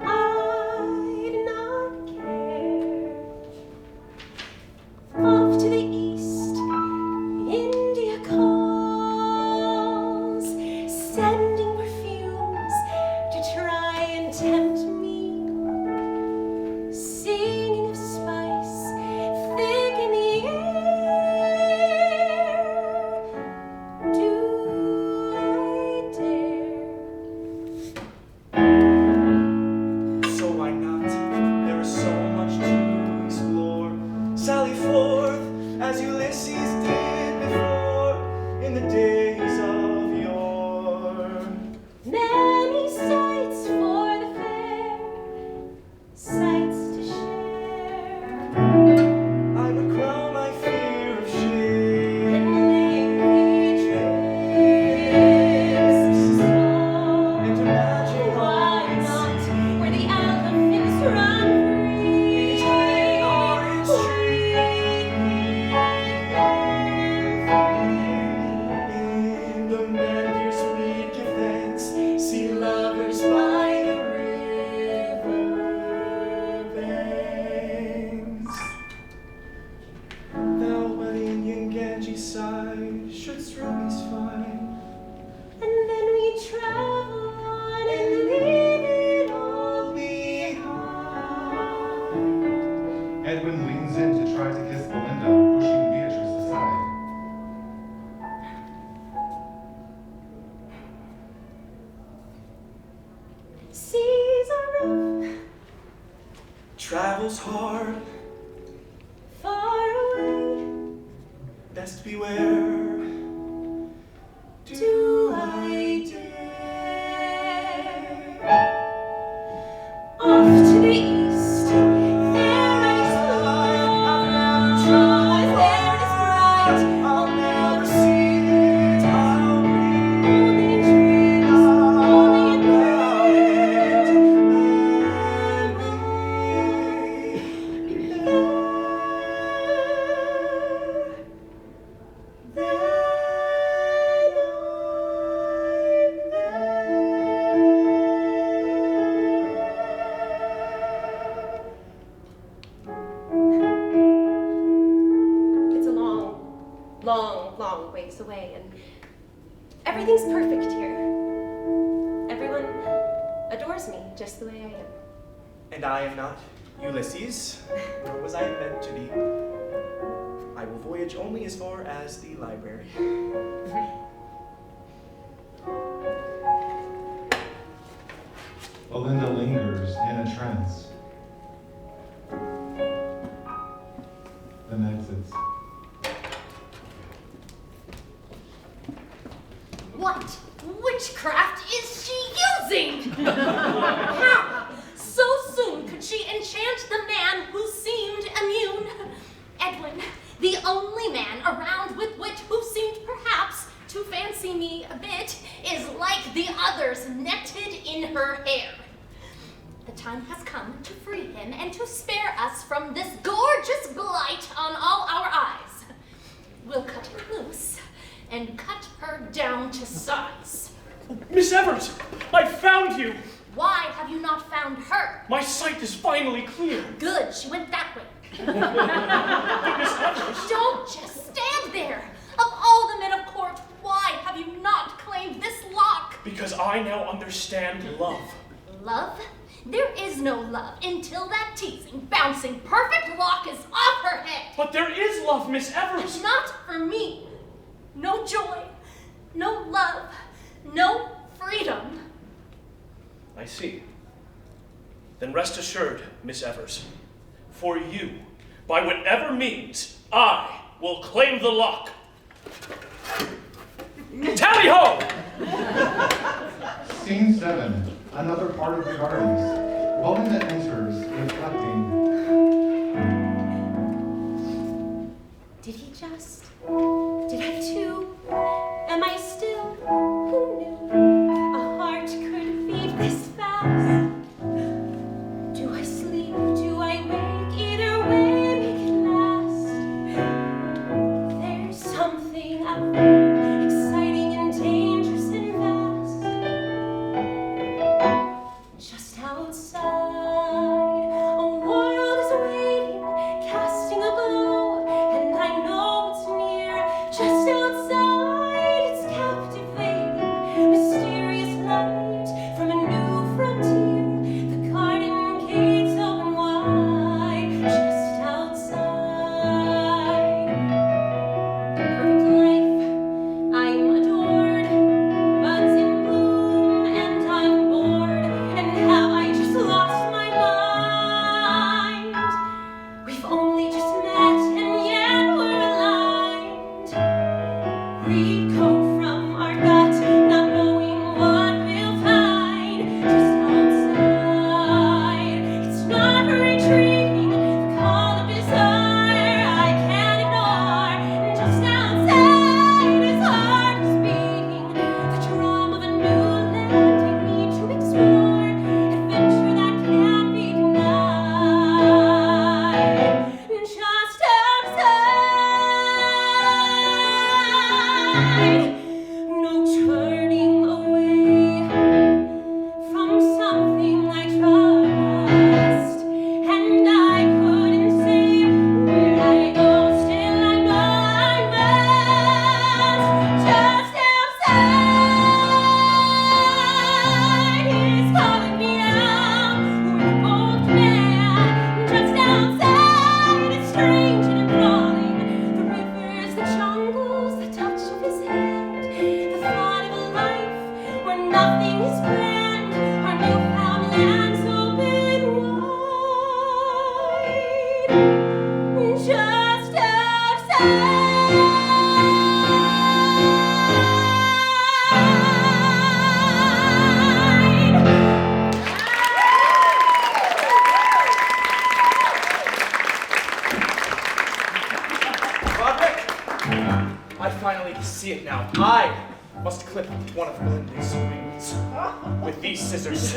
I'd not Seas are rough, Travels hard, far away. best beware. Do I dare? Off to the east, there I explore. Shores, there it is bright. I'll never see it. I'll Only dreams, only about it. It's a long ways away, and everything's perfect here. Everyone adores me just the way I am. And I am not Ulysses, nor was I meant to be. I will voyage only as far as the library. Belinda lingers in a trance. Then exits. What witchcraft is she using? How so soon could she enchant the man who seemed immune? Edwin, the only man around with wit who seemed perhaps to fancy me a bit, is like the others netted in her hair. The time has come to free him and to spare us from this gorgeous blight on all our eyes. We'll cut him loose and cut her down to size. Miss Evers, I found you. Why have you not found her? My sight is finally clear. Good, she went that way. Miss Evers, Don't just stand there. Of all the men of court, why have you not claimed this lock? because I now understand love. Love? There is no love until that teasing, bouncing, perfect lock is off her head. But there is love, Miss It's Evers. not for me. No joy, no love, no freedom. I see. Then rest assured, Miss Evers, for you, by whatever means, I will claim the lock. Tally ho! Scene 7. Another part of the gardens. Belinda enters, reflecting. Did he just? Did I too? Am I still? Who knew a heart could beat this fast? Do I sleep? Do I wake? Either way, make it last. There's something out there, exciting and dangerous and vast. Just outside, a clip one of Belinda's wings with these scissors.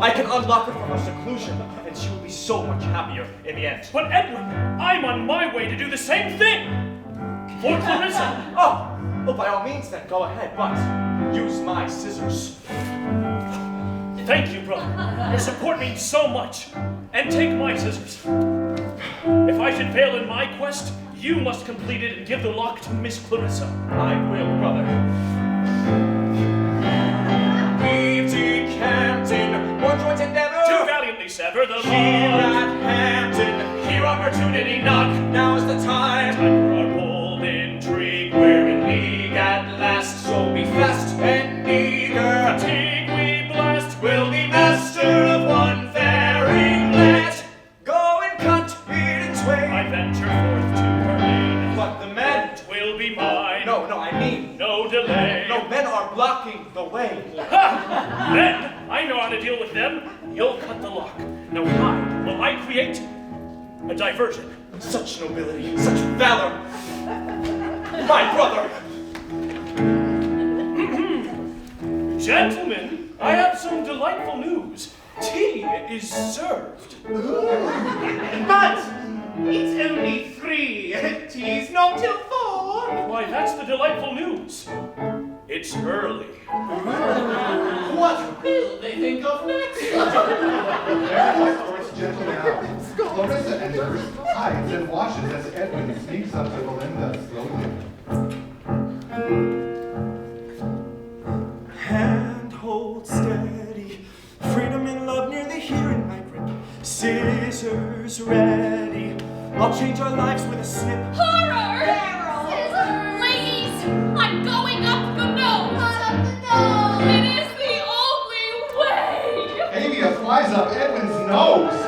I can unlock her from her seclusion, and she will be so much happier in the end. But Edwin, I'm on my way to do the same thing! For Clarissa! Oh, by all means then, go ahead, but use my scissors. Thank you, brother. Your support means so much. And take my scissors. If I should fail in my quest, you must complete it and give the lock to Miss Clarissa. I will, brother. We've decamped one joint endeavor. To valiantly sever the Here at Hampton, here opportunity knock. Now is the time. Time for our bold intrigue. We're in league at last, so be fast and eager. Fatigue we blast. We'll be master of one faring. Let go and cut it in twain. I venture forth to her aid. But the men Will be mine. No, I mean, No delay. no, men are blocking the way. Ha! Then I know how to deal with them. You'll cut the lock. Now hide while I create a diversion. Such nobility, such valor. My brother. Gentlemen, I have some delightful news. Tea is served. But it's only 3. Tea's not till 4. Why, that's the delightful news. It's early. What will they think of next? There escorts gentlemen out. Clarissa enters, hides, and watches as Edwin sneaks up to Belinda slowly. Hand hold steady, freedom and love nearly here in my grip. Scissors ready, I'll change our lives with a snip. Horror! Scissors! Ladies, I'm going up the nose! It is the only way! Avia flies up Edwin's nose.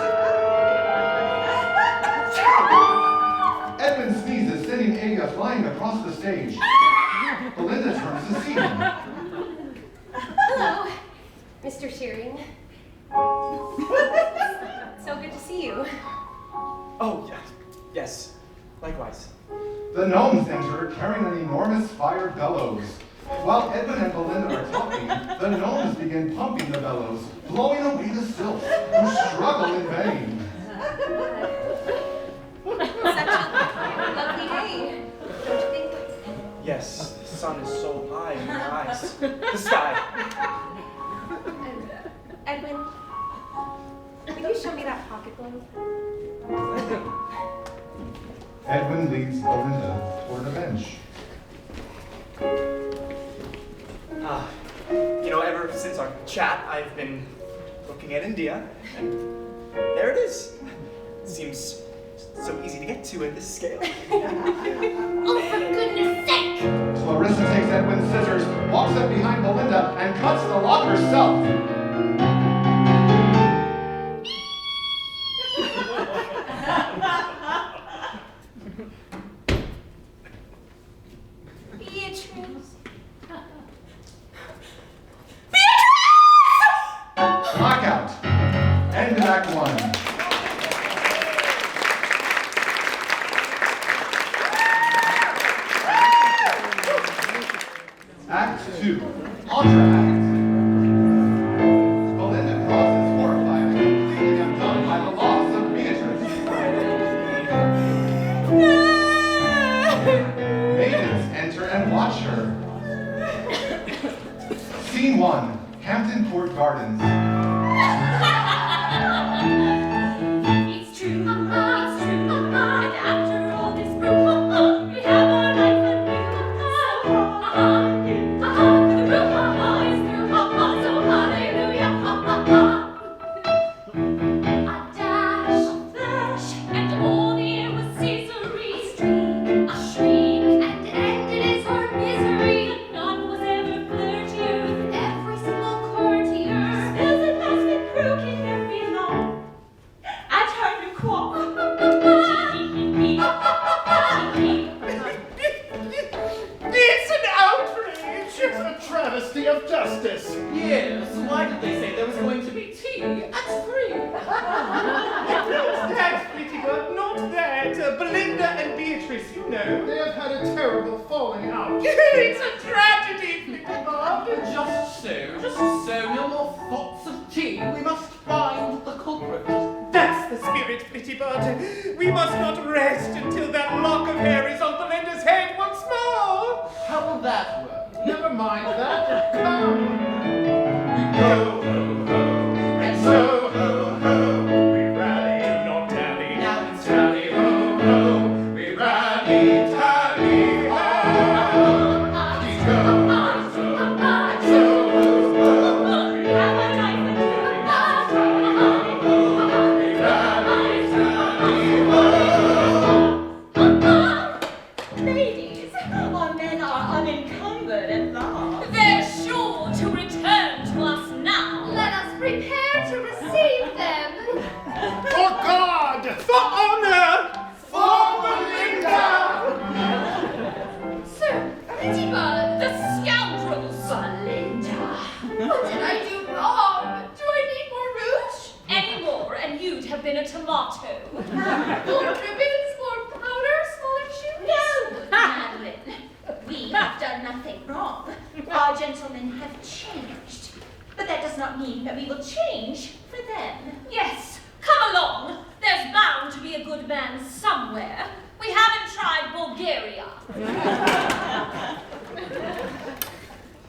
Edwin sneezes, sending Avia flying across the stage. Belinda turns to see him. Hello, Mr. Shearing. So good to see you. Oh, yes, likewise. The gnomes enter, carrying an enormous fire bellows. While Edwin and Belinda are talking, the gnomes begin pumping the bellows, blowing away the sylphs, who struggle in vain. Such a lovely day, don't you think? Yes, the sun is so high in your eyes. The sky. Edwin, could you show me that pocket glove? Edwin leads Belinda toward a bench. Ever since our chat, I've been looking at India, and there it is. Seems so easy to get to at this scale. Oh, for goodness sake! Clarissa takes Edwin's scissors, walks up behind Belinda, and cuts the lock herself. Beatrice! Blackout. End of Act 1. Act 2. Entr'acte. Belinda crosses horrified and completely undone by the loss of Beatrice. Maidens enter and watch her. Scene 1. Hampton Court Gardens. It's true, it's true, and after all this brew, we have our life anew. The brew is through, so hallelujah, A dash, a flash, and all the air was scissory. A shriek, and ended is her misery. None was ever flirtier with every single courtier. Spills and laughs with croaking every law. At her new quaff. It's an outrage! It's a travesty of justice. Yes, why did they say there was going to be tea at 3? Not that, pretty girl, not that. Belinda and Beatrice, you know. They have had a terrible falling out. It's a tragedy Just so, no more thoughts of tea. We must find the culprit. That's the spirit, Flittybud. We must not rest until that lock of hair is on Belinda's head once more. How will that work? Never mind that. Come. We go, ho, ho, and so, ho, ho, we rally, not tally. Now it's Tally, ho, ho, we rally, tally, ho. We go, ho, ho, and so, ho, ho, we rally, tally, ho, ho, we rally, tally, ho. Ladies, our men are unencumbered at last. They're sure to return to us now. Let us prepare to receive them. For God! For honor! For Belinda! Sir, Flittybud. The scoundrels! Belinda. What did I do wrong? Do I need more rouge? Any more, and you'd have been a tomato. More ribbons? More powder? Smaller shoes? No, Madeline. We have done nothing wrong. Our gentlemen have changed. But that does not mean that we will change for them. Yes, come along. There's bound to be a good man somewhere. We haven't tried Bulgaria.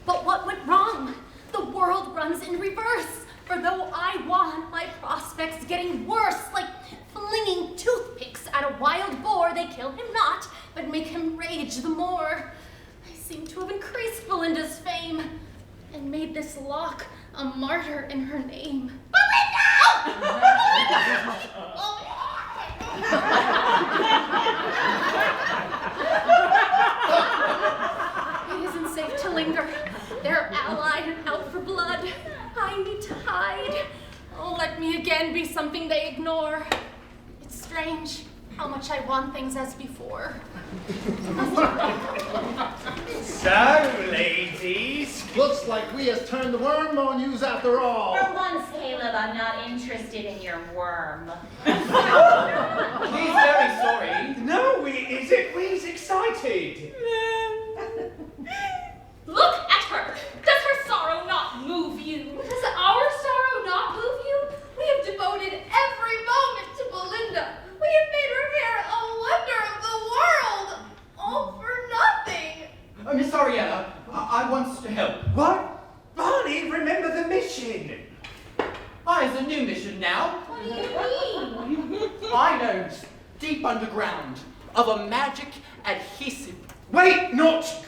But what went wrong? The world runs in reverse. For though I won, my prospects getting worse, like flinging toothpicks at a wild boar. They kill him not, but make him rage the more. I seem to have increased Belinda's fame, and made this lock a martyr in her name. It isn't safe to linger. They're allied and out for blood. I need to hide. Oh, let me again be something they ignore. It's strange how much I want things as before. So, ladies, Looks like we has turned the worm on yous after all. For once, Caleb, I'm not interested in your worm. He's very sorry. no, we's excited. Look at her. Does her sorrow not move you? Does our sorrow not move you? We have devoted every moment to Belinda. We have made her hair a wonder of the world. All for nothing. Miss Ariella, I want to help. What? Barney, remember the mission. It's a new mission now. What do you mean? I know deep underground of a magic adhesive. Wait, not.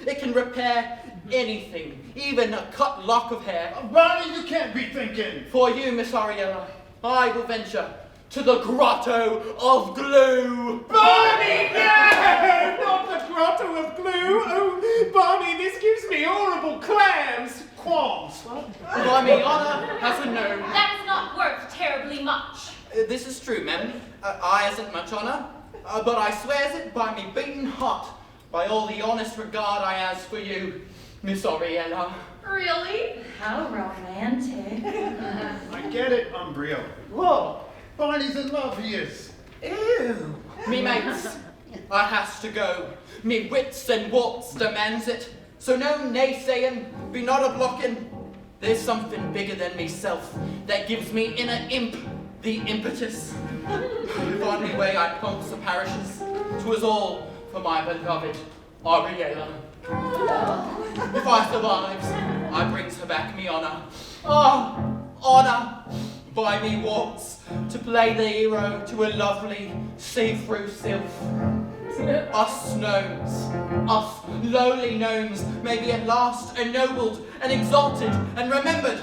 It can repair anything, even a cut lock of hair. Barney, you can't be thinking. For you, Miss Ariella, I will venture to the Grotto of Glue. Barney, no! Not the grotto of glue. Oh, Barney, this gives me horrible clams. Qualms. By me honor has a gnome. That is not worth terribly much. This is true, ma'am. I hasn't much honor, but I swears it by me beaten heart, by all the honest regard I has for you, Miss Ariella. Really? How romantic. I get it, Umbrio. What? Barney's in love, he is. Ew. Me mates, I has to go. Me wits and warts demands it. So no naysaying, be not a blocking. There's something bigger than myself that gives me inner imp, the impetus. If only way I pumps the parishes, 'twas all for my beloved Ariella. If I survives, I brings her back me honor. Oh, honor! By me walks to play the hero to a lovely see-through sylph. Us gnomes, us lowly gnomes, may be at last ennobled and exalted and remembered.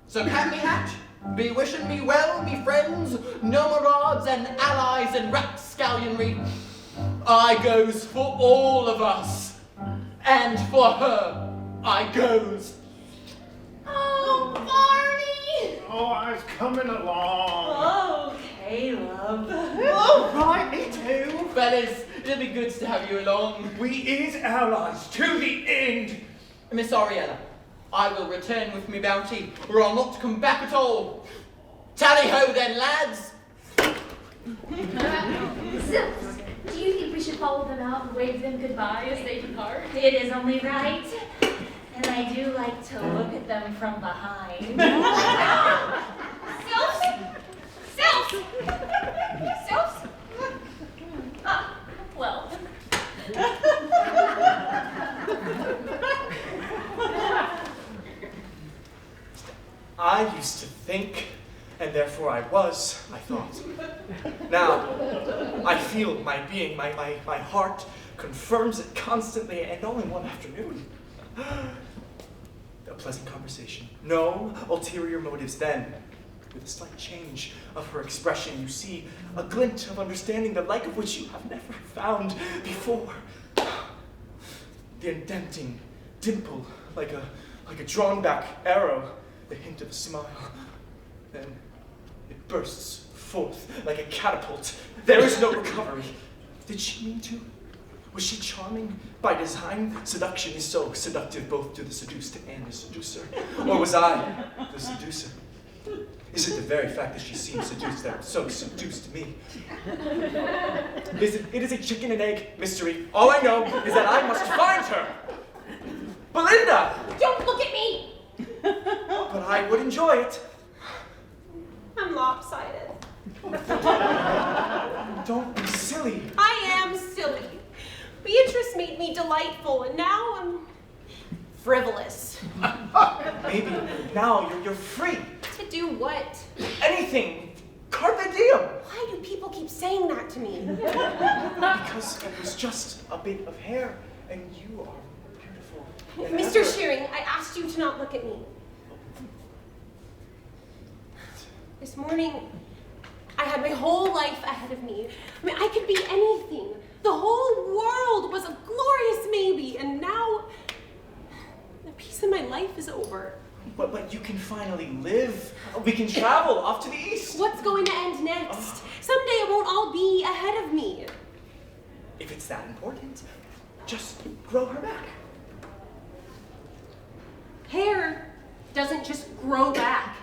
So can me hatch, be wishing me well, me friends, gnomerades and allies and rapscallionry. I goes for all of us, and for her I goes. Oh, Barney! Oh, I was coming along. Oh, Caleb. Oh, right, me too. Fellas, it'll be good to have you along. We is allies to the end. Miss Ariella, I will return with me bounty, or I'll not come back at all. Tally-ho then, lads! Zilch, do you think we should follow them out and wave them goodbye as they depart? It is only right. And I do like to look at them from behind. Sylphs? Sylphs? Sylphs? Ah, well. I used to think, and therefore I was, I thought. Now, I feel my being, my heart confirms it constantly, and only one afternoon. A pleasant conversation. No ulterior motives then. With a slight change of her expression, you see a glint of understanding the like of which you have never found before. The indenting dimple, like a drawn-back arrow, the hint of a smile. Then it bursts forth like a catapult. There is no recovery. Did she mean to? Was she charming by design? Seduction is so seductive both to the seduced and the seducer. Or was I the seducer? Is it the very fact that she seemed seduced that so seduced me? It is a chicken and egg mystery. All I know is that I must find her. Belinda! Don't look at me! But I would enjoy it. I'm lopsided. Don't be silly. I am silly. Beatrice made me delightful, and now I'm frivolous. Maybe now you're free. To do what? Anything. Carpe diem. Why do people keep saying that to me? Because it was just a bit of hair, and you are beautiful. And Mr. Shearing, I asked you to not look at me. This morning, I had my whole life ahead of me. I mean, I could be anything. The whole world was a glorious maybe, and now a piece of my life is over. But you can finally live. We can travel off to the east. What's going to end next? Someday it won't all be ahead of me. If it's that important, just grow her back. Hair doesn't just grow back.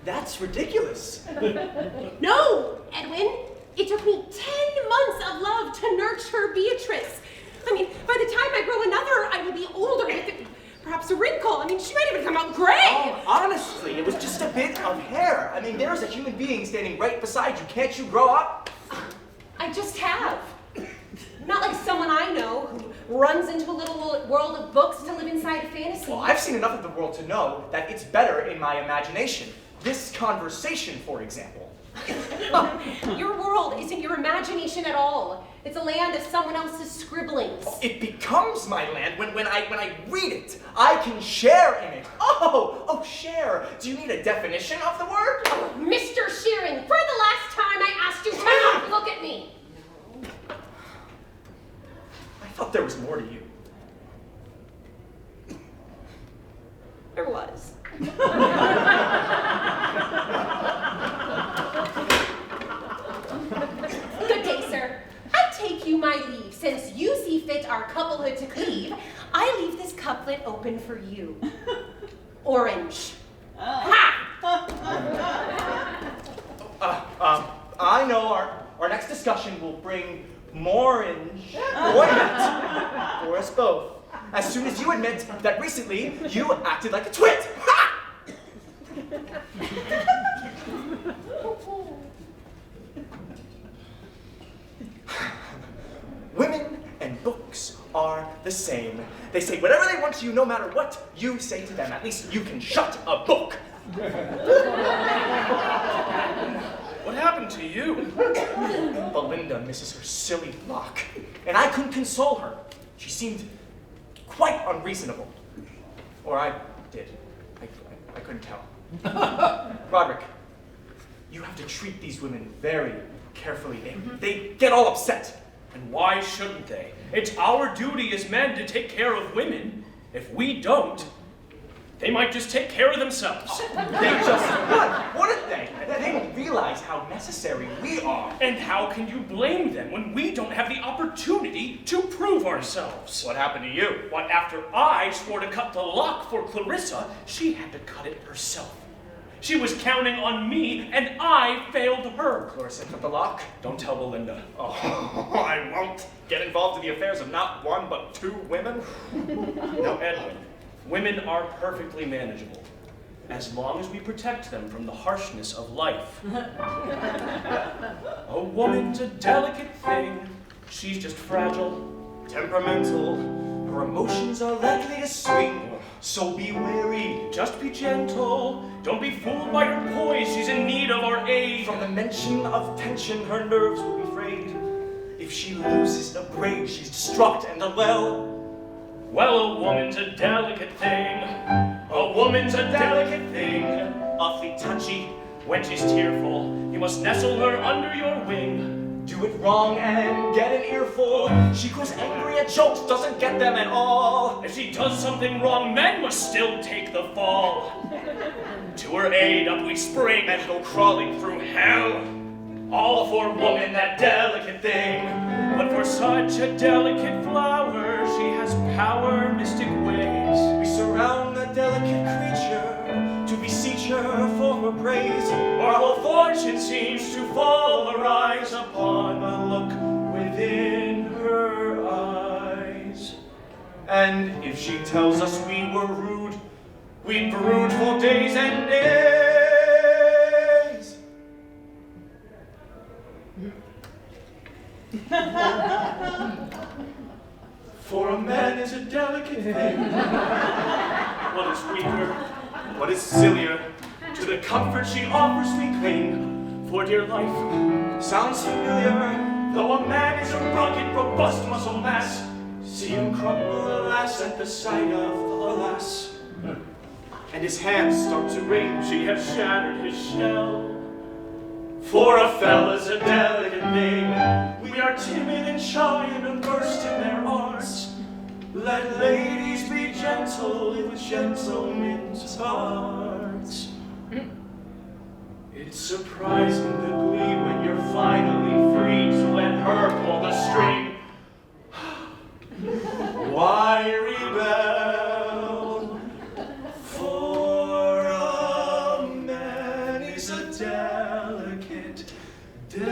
That's ridiculous. No, Edwin. It took me 10 months of love to nurture Beatrice. I mean, by the time I grow another, I will be older with perhaps a wrinkle. I mean, she might even come out gray. Oh, honestly, it was just a bit of hair. I mean, there's a human being standing right beside you. Can't you grow up? I just have. Not like someone I know who runs into a little world of books to live inside a fantasy. Well, I've seen enough of the world to know that it's better in my imagination. This conversation, for example. Your world isn't your imagination at all. It's a land of someone else's scribblings. It becomes my land when I read it. I can share in it. Oh, share. Do you need a definition of the word? Oh, Mr. Shearing, for the last time I asked you to not look at me. I thought there was more to you. There was. Good day, sir. I take you my leave. Since you see fit our couplehood to cleave, I leave this couplet open for you. Orange. Ha! I know our next discussion will bring more enjoyment for us both. As soon as you admit that recently you acted like a twit. Ha! Women and books are the same. They say whatever they want to you, no matter what you say to them. At least you can shut a book. What happened to you? Belinda misses her silly lock, and I couldn't console her. She seemed quite unreasonable. Or I did. I couldn't tell. Roderick, you have to treat these women very carefully. They get all upset. And why shouldn't they? It's our duty as men to take care of women. If we don't, they might just take care of themselves. They just would, wouldn't they? They don't realize how necessary we are. And how can you blame them when we don't have the opportunity to prove ourselves? What happened to you? What, after I swore to cut the lock for Clarissa, she had to cut it herself. She was counting on me, and I failed her. Clarissa, cut the lock. Don't tell Belinda. Oh, I won't get involved in the affairs of not one, but two women. Now, Edwin, women are perfectly manageable, as long as we protect them from the harshness of life. A woman's a delicate thing. She's just fragile, temperamental. Her emotions are likely to swing. So be wary, just be gentle. Don't be fooled by her poise, she's in need of our aid. From the mention of tension, her nerves will be frayed. If she loses a braid, she's distraught and unwell. Well, a woman's a delicate thing. A woman's a delicate thing. Awfully touchy. When she's tearful, you must nestle her under your wing. Do it wrong and get an earful. She grows angry at jokes, doesn't get them at all. If she does something wrong, men must still take the fall. To her aid up we spring and go crawling through hell. All for woman, that delicate thing. But for such a delicate flower, she has power, mystic ways. We surround that delicate creature to beseech her for her praise. Our whole fortune seems to fall or rise upon a look within her eyes. And if she tells us we were rude, we brood for days and days. For a man is a delicate thing. What is weaker, what is sillier? To the comfort she offers we cling. For dear life sounds familiar. Though a man is a rugged, robust muscle mass, see him crumble, alas, at the sight of alas. And his hands start to ring, she has shattered his shell. For a fella's a delicate thing. We are timid and shy and immersed in their arts. Let ladies be gentle with gentlemen's hearts. It's surprising the glee when you're finally free to let her pull the string. Why rebel? For a man is a delicate thing.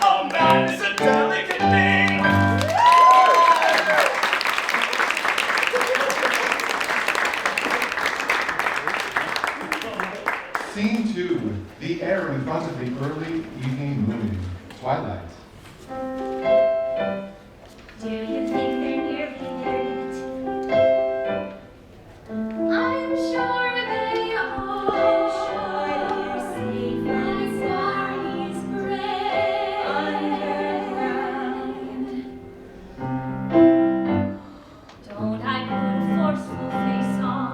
A man is a delicate thing. Scene 2, the air in front of the early evening moon, twilight. Do you think they're nearly there yet? I'm sure they are. I'm sure they're safe My and swary's gray. underground. Don't I put a forceful face on?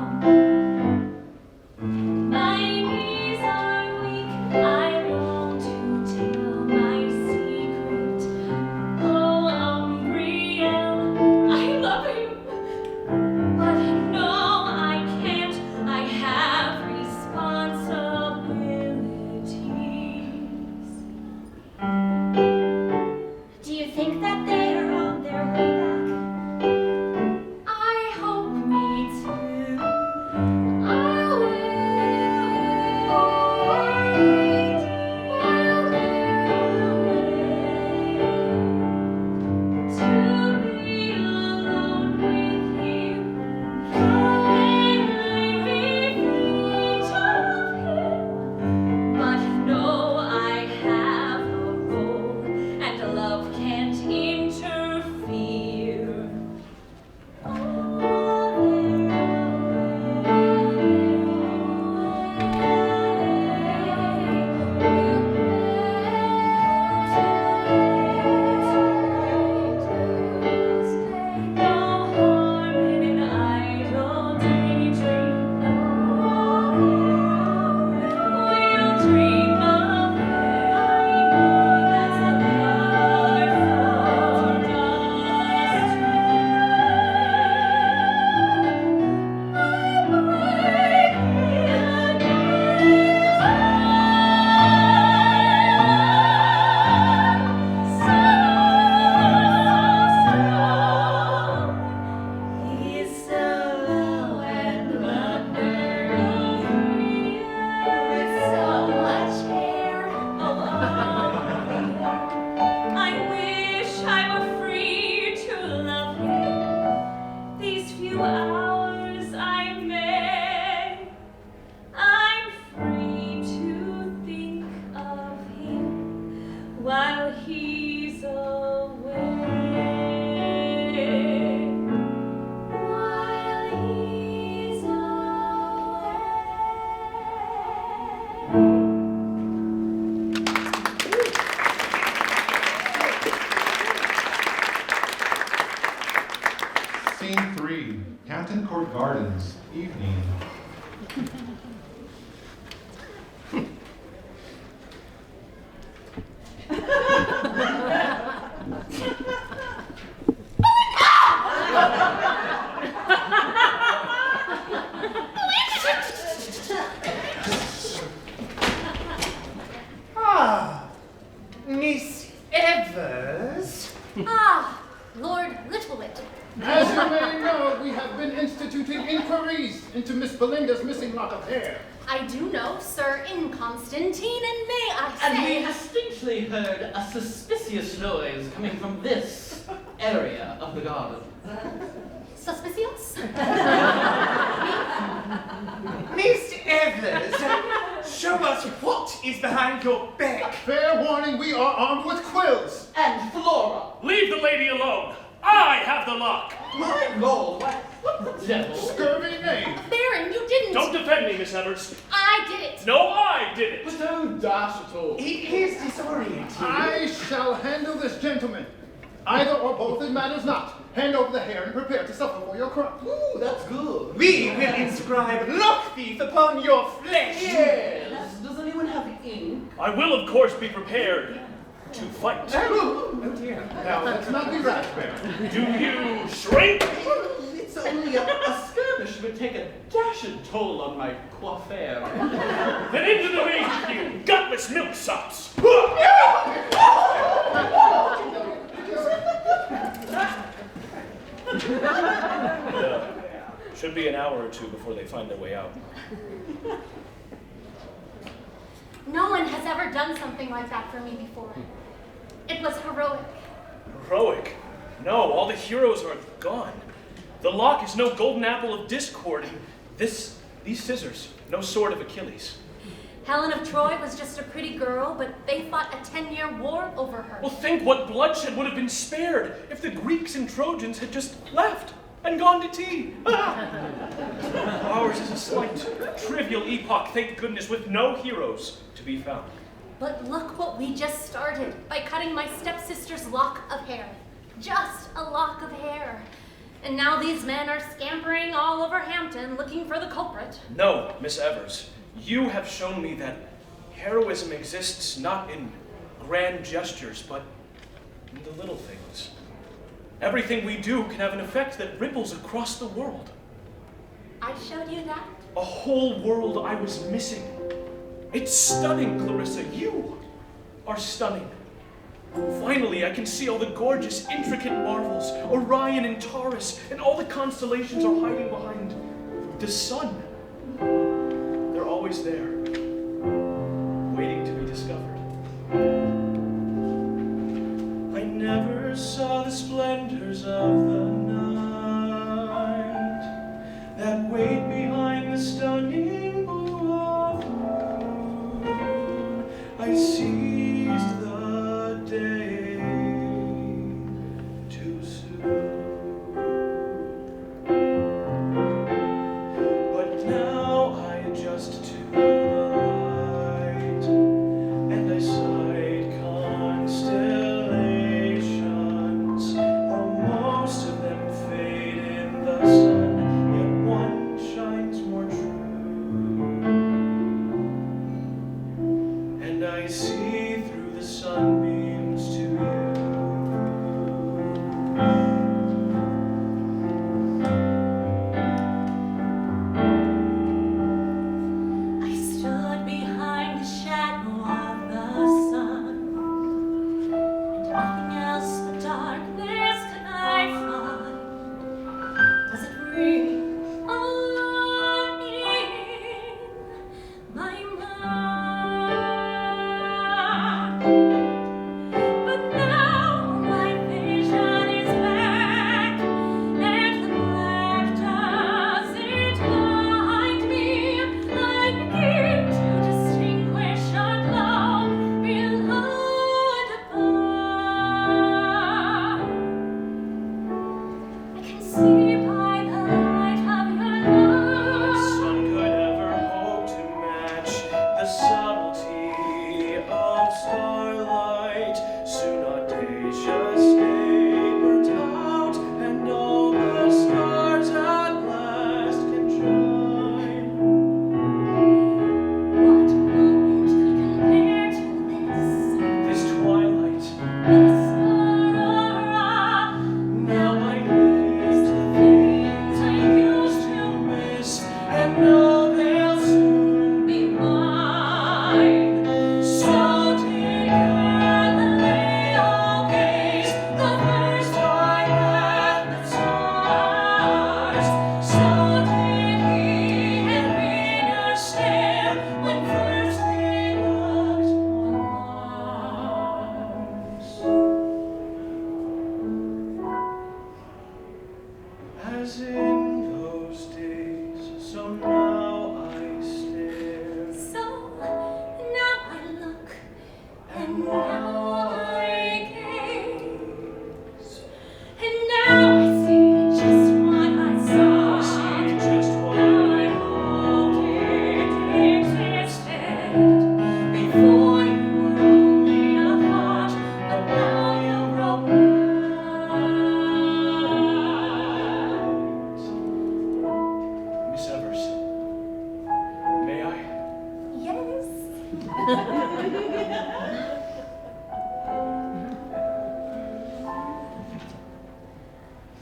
My knees are weak. I long to tell my secret. Oh, Umbriel, I love you. But no, I can't. I have responsibilities. Do you think that they are on their way back? I hope me too. I'll wait while they're away to be alone with you. May be feet of him, but no, I have a role, and love can't Scene 3, Hampton Court Gardens, evening. Miss Evers. Ah, Lord Littlewhit. As you may know, we have been instituting inquiries into Miss Belinda's missing lock of hair. I do know, Sir Inconstantine, and may I say... And we distinctly heard a suspicious noise coming from this area of the garden. Suspicious? Miss Evers, show us what is behind your back. Fair warning, we are armed with quills. And Flora. Leave the lady alone. I have the lock. My lord, what the devil? Scurvy knave. Baron, you didn't... Don't defend me, Miss Evers. I did it. No, I did it. But don't dash at all. He is disoriented. I shall handle this gentleman. Either or both, it matters not. Hand over the hair and prepare to suffer for your crime. Ooh, that's good. We will inscribe lock thief upon your flesh. Yes. Does anyone have ink? I will, of course, be prepared to fight. Oh dear. Now, let's not be rash, Baron. Do you shrink? It's only a skirmish would take a dashed toll on my coiffure. Then into the ring, you gutless milksops! Should be an hour or two before they find their way out. No one has ever done something like that for me before. It was heroic. Heroic? No, all the heroes are gone. The lock is no golden apple of discord, and these scissors, no sword of Achilles. Helen of Troy was just a pretty girl, but they fought a 10-year war over her. Well, think what bloodshed would have been spared if the Greeks and Trojans had just left and gone to tea. Ours is a slight, trivial epoch, thank goodness, with no heroes to be found. But look what we just started by cutting my stepsister's lock of hair. Just a lock of hair. And now these men are scampering all over Hampton looking for the culprit. No, Miss Evers, you have shown me that heroism exists not in grand gestures, but in the little things. Everything we do can have an effect that ripples across the world. I showed you that? A whole world I was missing. It's stunning, Clarissa. You are stunning. Finally, I can see all the gorgeous, intricate marvels. Orion and Taurus, and all the constellations are hiding behind the sun. They're always there, waiting to be discovered. I never saw the splendors of the night that wait behind the stunning blue of the moon. I seized the day too soon. But now I adjust to the light, and I sight constellations, though most of them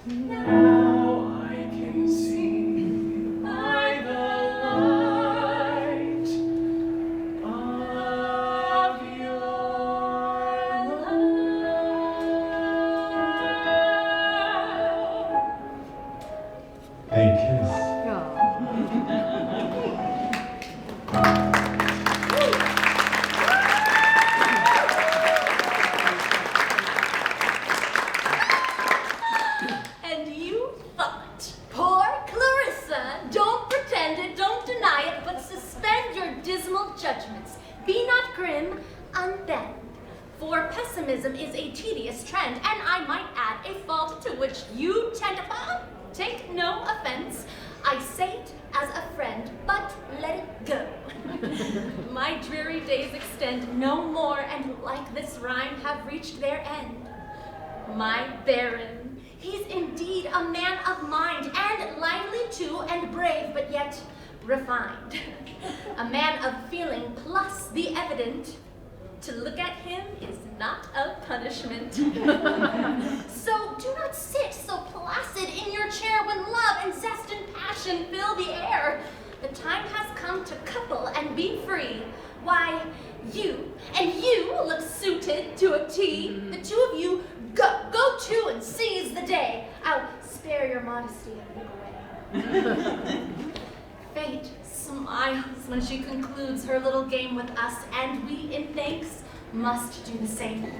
Now I can see by the light of your love. They kiss. And you thought, poor Clarissa, don't pretend it, don't deny it, but suspend your dismal judgments. Be not grim, unbend. For pessimism is a tedious trend, and I might add a fault to which you tend upon. Take no offense. I say it as a friend, but let it go. My dreary days extend no more, and like this rhyme have reached their end. My Baron, he's indeed a man of mind, and lively too, and brave, but yet refined. A man of feeling plus the evident. To look at him is not a punishment. So do not sit so placid in your chair when love and zest and passion fill the air. The time has come to couple and be free. Why, you and you look suited to a T. The two of you go to and seize the day. I'll spare your modesty and look away. Fate smiles when she concludes her little game with us, and we, in thanks, must do the same.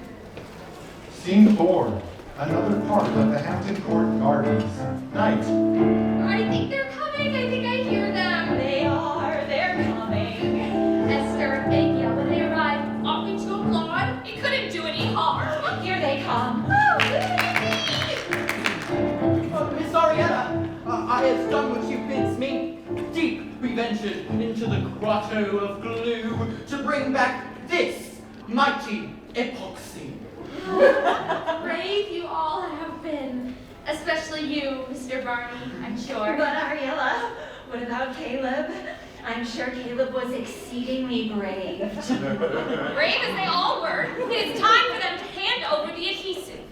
Scene 4. Another part of the Hampton Court Gardens. Night. I think they're coming. I think I hear them. They're coming. Esther and Agia, when they arrive, ought we to applaud? It couldn't do any harm. Here they come. Oh, good evening. Oh, Miss Arietta, I have done what you bids me. Deep we ventured into the grotto of glue to bring back this mighty epoxy. Brave you all have been. Especially you, Mr. Barney, I'm sure. But Ariella, what about Caleb? I'm sure Caleb was exceedingly brave. Brave as they all were, it is time for them to hand over the adhesive.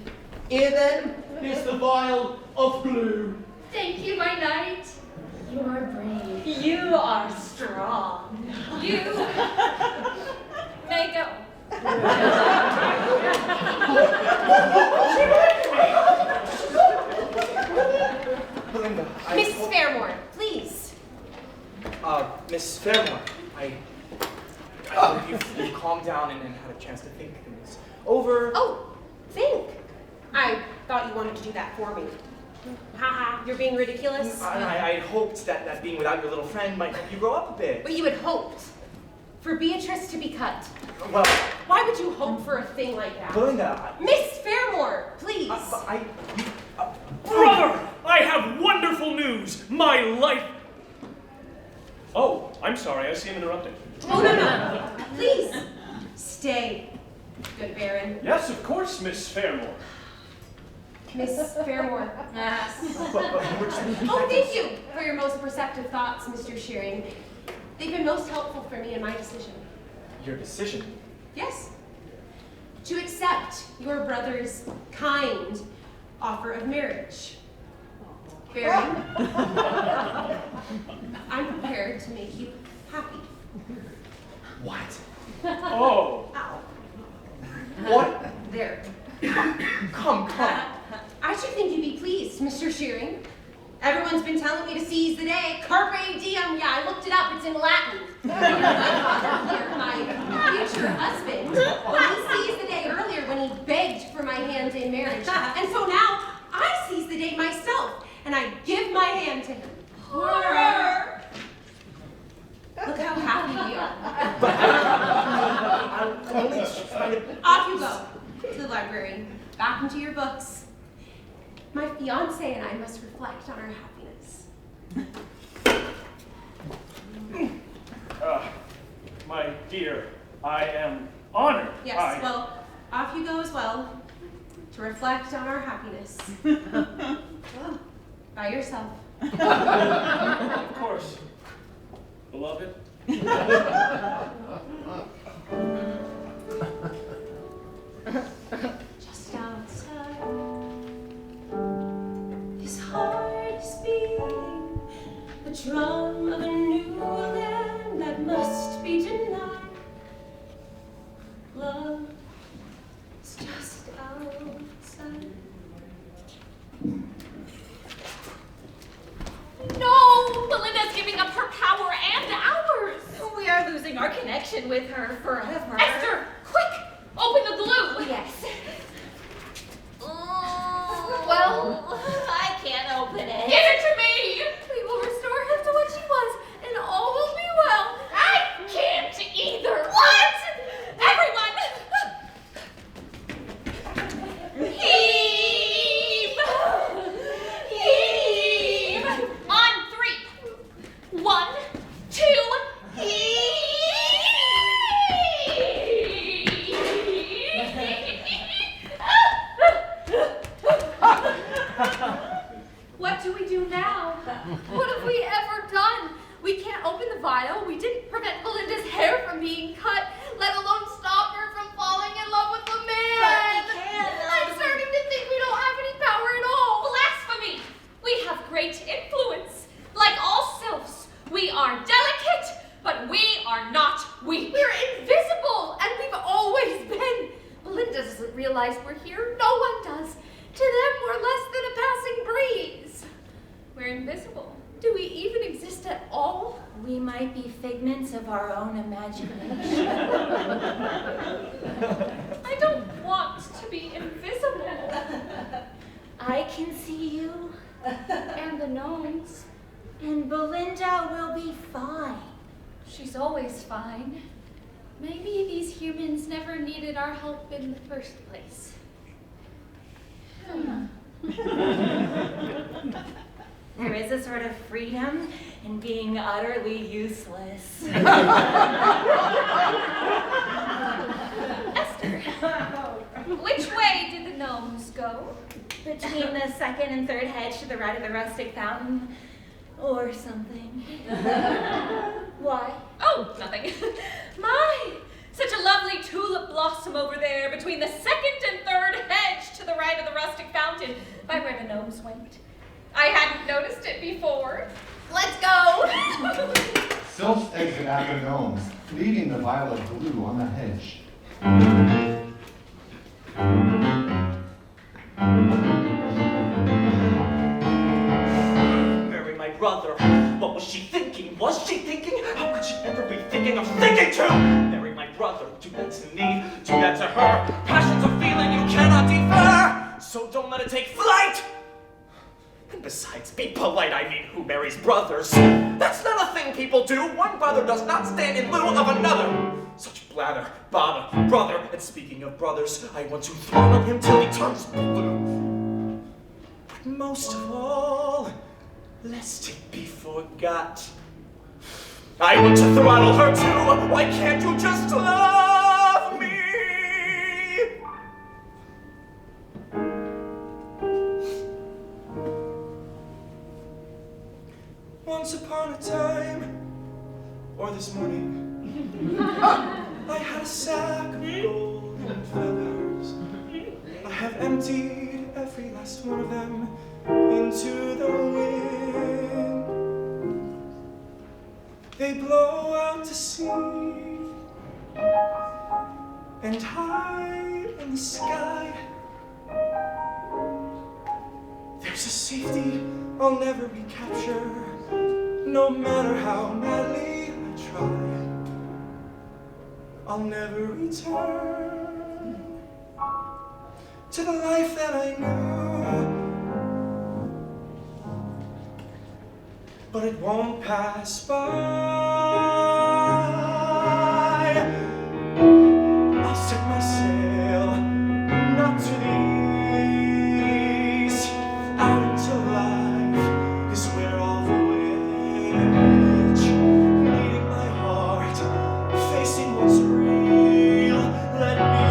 Here then is the vial of glue. Thank you, my knight. You are brave. You are strong. You may go. Belinda, Mrs. Fairmore, please. Miss Fairmore, I hope you've calmed down and had a chance to think things over. Oh, think. I thought you wanted to do that for me. Haha, you're being ridiculous. I hoped that being without your little friend might help you grow up a bit. But you had hoped for Beatrice to be cut. Well, Why would you hope for a thing like that? Belinda, Miss Fairmore, please. Brother, I have wonderful news. My life. Oh, I'm sorry. I seem interrupted. Oh, no. Please, stay, good Baron. Yes, of course, Miss Fairmore. Miss Fairmore. but Oh, thank you for your most perceptive thoughts, Mr. Shearing. They've been most helpful for me in my decision. your decision. Yes. To accept your brother's kind offer of marriage. Baron, I'm prepared to make you happy. What? Oh. Ow. What? There. Come. I should think you'd be pleased, Mr. Shearing. Everyone's been telling me to seize the day. Carpe diem. Yeah, I looked it up. It's in Latin. Here, my future husband, he seized the day earlier when he begged for my hand in marriage. And so now I seize the day myself, and I give my hand to him. Horror! Look how happy we are. I'm only trying to... Off you go to the library, back into your books. My fiance and I must reflect on our happiness. My dear, I am honored. Yes, well, off you go as well to reflect on our happiness. Oh, by yourself. Of course. Beloved. Just outside. connection with her forever. Esther, quick! Open the glue! Yes. Well, I can't open it. Give it to me! we will restore him to what she was, and all will be well. I can't either. What? Everyone! Heave! Heave! On 3. 1, 2, What do we do now? What have we ever done? We can't open the vial. We didn't prevent Belinda's hair from being cut, let alone stop her from falling in love with the man. But we can't, I'm starting to think we don't have any power at all. blasphemy! We have great influence. Like all sylphs, we are delicate, but we are not weak. We're invisible, and we've always been. Belinda doesn't realize we're here. No one does. To them, we're less than a passing breeze. We're invisible. Do we even exist at all? We might be figments of our own imagination. I don't want to be invisible. I can see you, And the gnomes. and Belinda will be fine. She's always fine. Maybe these humans never needed our help in the first place. There is a sort of freedom in being utterly useless. Esther, which way did the gnomes go? Between the second and third hedge to the right of the rustic fountain, or something. Why? Oh, nothing. My, such a lovely tulip blossom over there between the second and third hedge to the right of the rustic fountain by where the gnomes went. I hadn't noticed it before. Let's go! Sylphs exit after gnomes, leaving the vial of glue on the hedge. Mary, my brother, what was she thinking? Was she thinking? How could she ever be thinking of thinking to? Mary, my brother, do that to me, do that to her. Passions of feeling you cannot defer, so don't let it take flight. And besides, be polite, I mean, who marries brothers? That's not a thing people do. One brother does not stand in lieu of another. Such blather, bother, brother. And speaking of brothers, I want to throttle him till he turns blue. But most of all, lest it be forgot, I want to throttle her too. Why can't you just love me? Once upon a time, or this morning, I had a sack of golden feathers. I have emptied every last one of them into the wind. They blow out to sea and high in the sky. There's a safety I'll never recapture, no matter how madly I try. I'll never return to the life that I knew. But it won't pass by. I'll set my sail, not to the east, out into life is where I'll voyage, leading my heart, facing what's real. Let me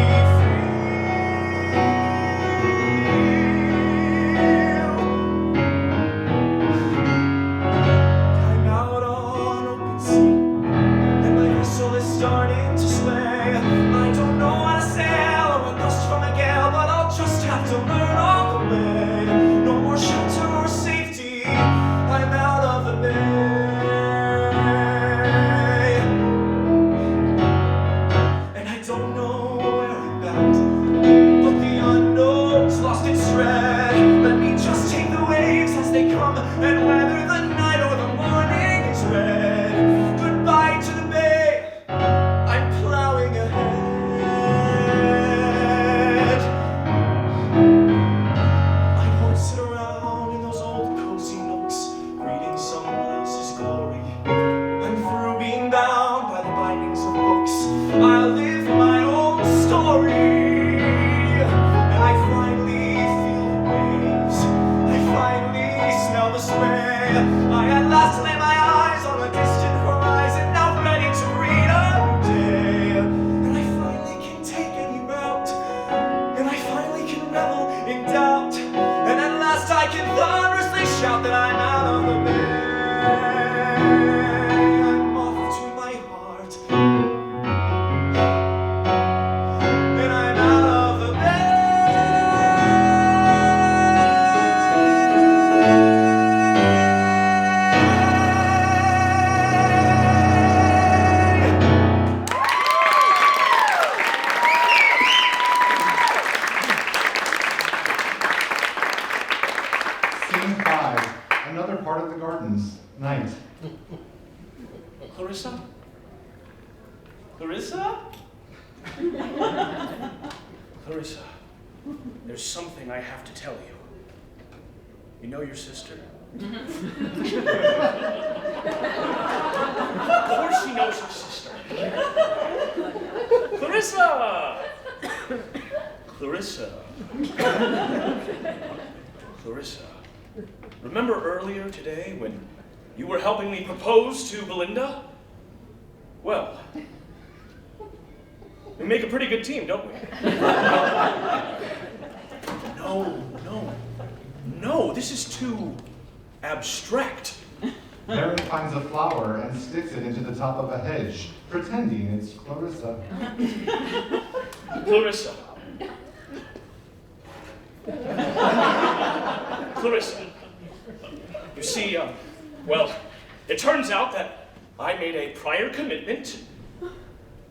starting to sway. I don't know how to sail or a gust from a gale, but I'll just have to learn all the way. No more shelter or safety, I'm out of the bay. And I don't know where I'm bound, but the unknown's lost its thread. Let me just take the waves as they come and weather the night or the morning is red. Goodbye to the bay. I'm I can thunderously shout that I'm out of the bay. I'm off to my heart, and I'm out of the bay. Scene 5, another part of the gardens, night. Clarissa? Clarissa? Clarissa, there's something I have to tell you. You know your sister? Of course she knows her sister. Clarissa! Clarissa. Clarissa, remember earlier today when you were helping me propose to Belinda? Well, we make a pretty good team, don't we? No, this is too abstract. Baron finds a flower and sticks it into the top of a hedge, pretending it's Clarissa. Clarissa. Clarissa. You see, well, it turns out that I made a prior commitment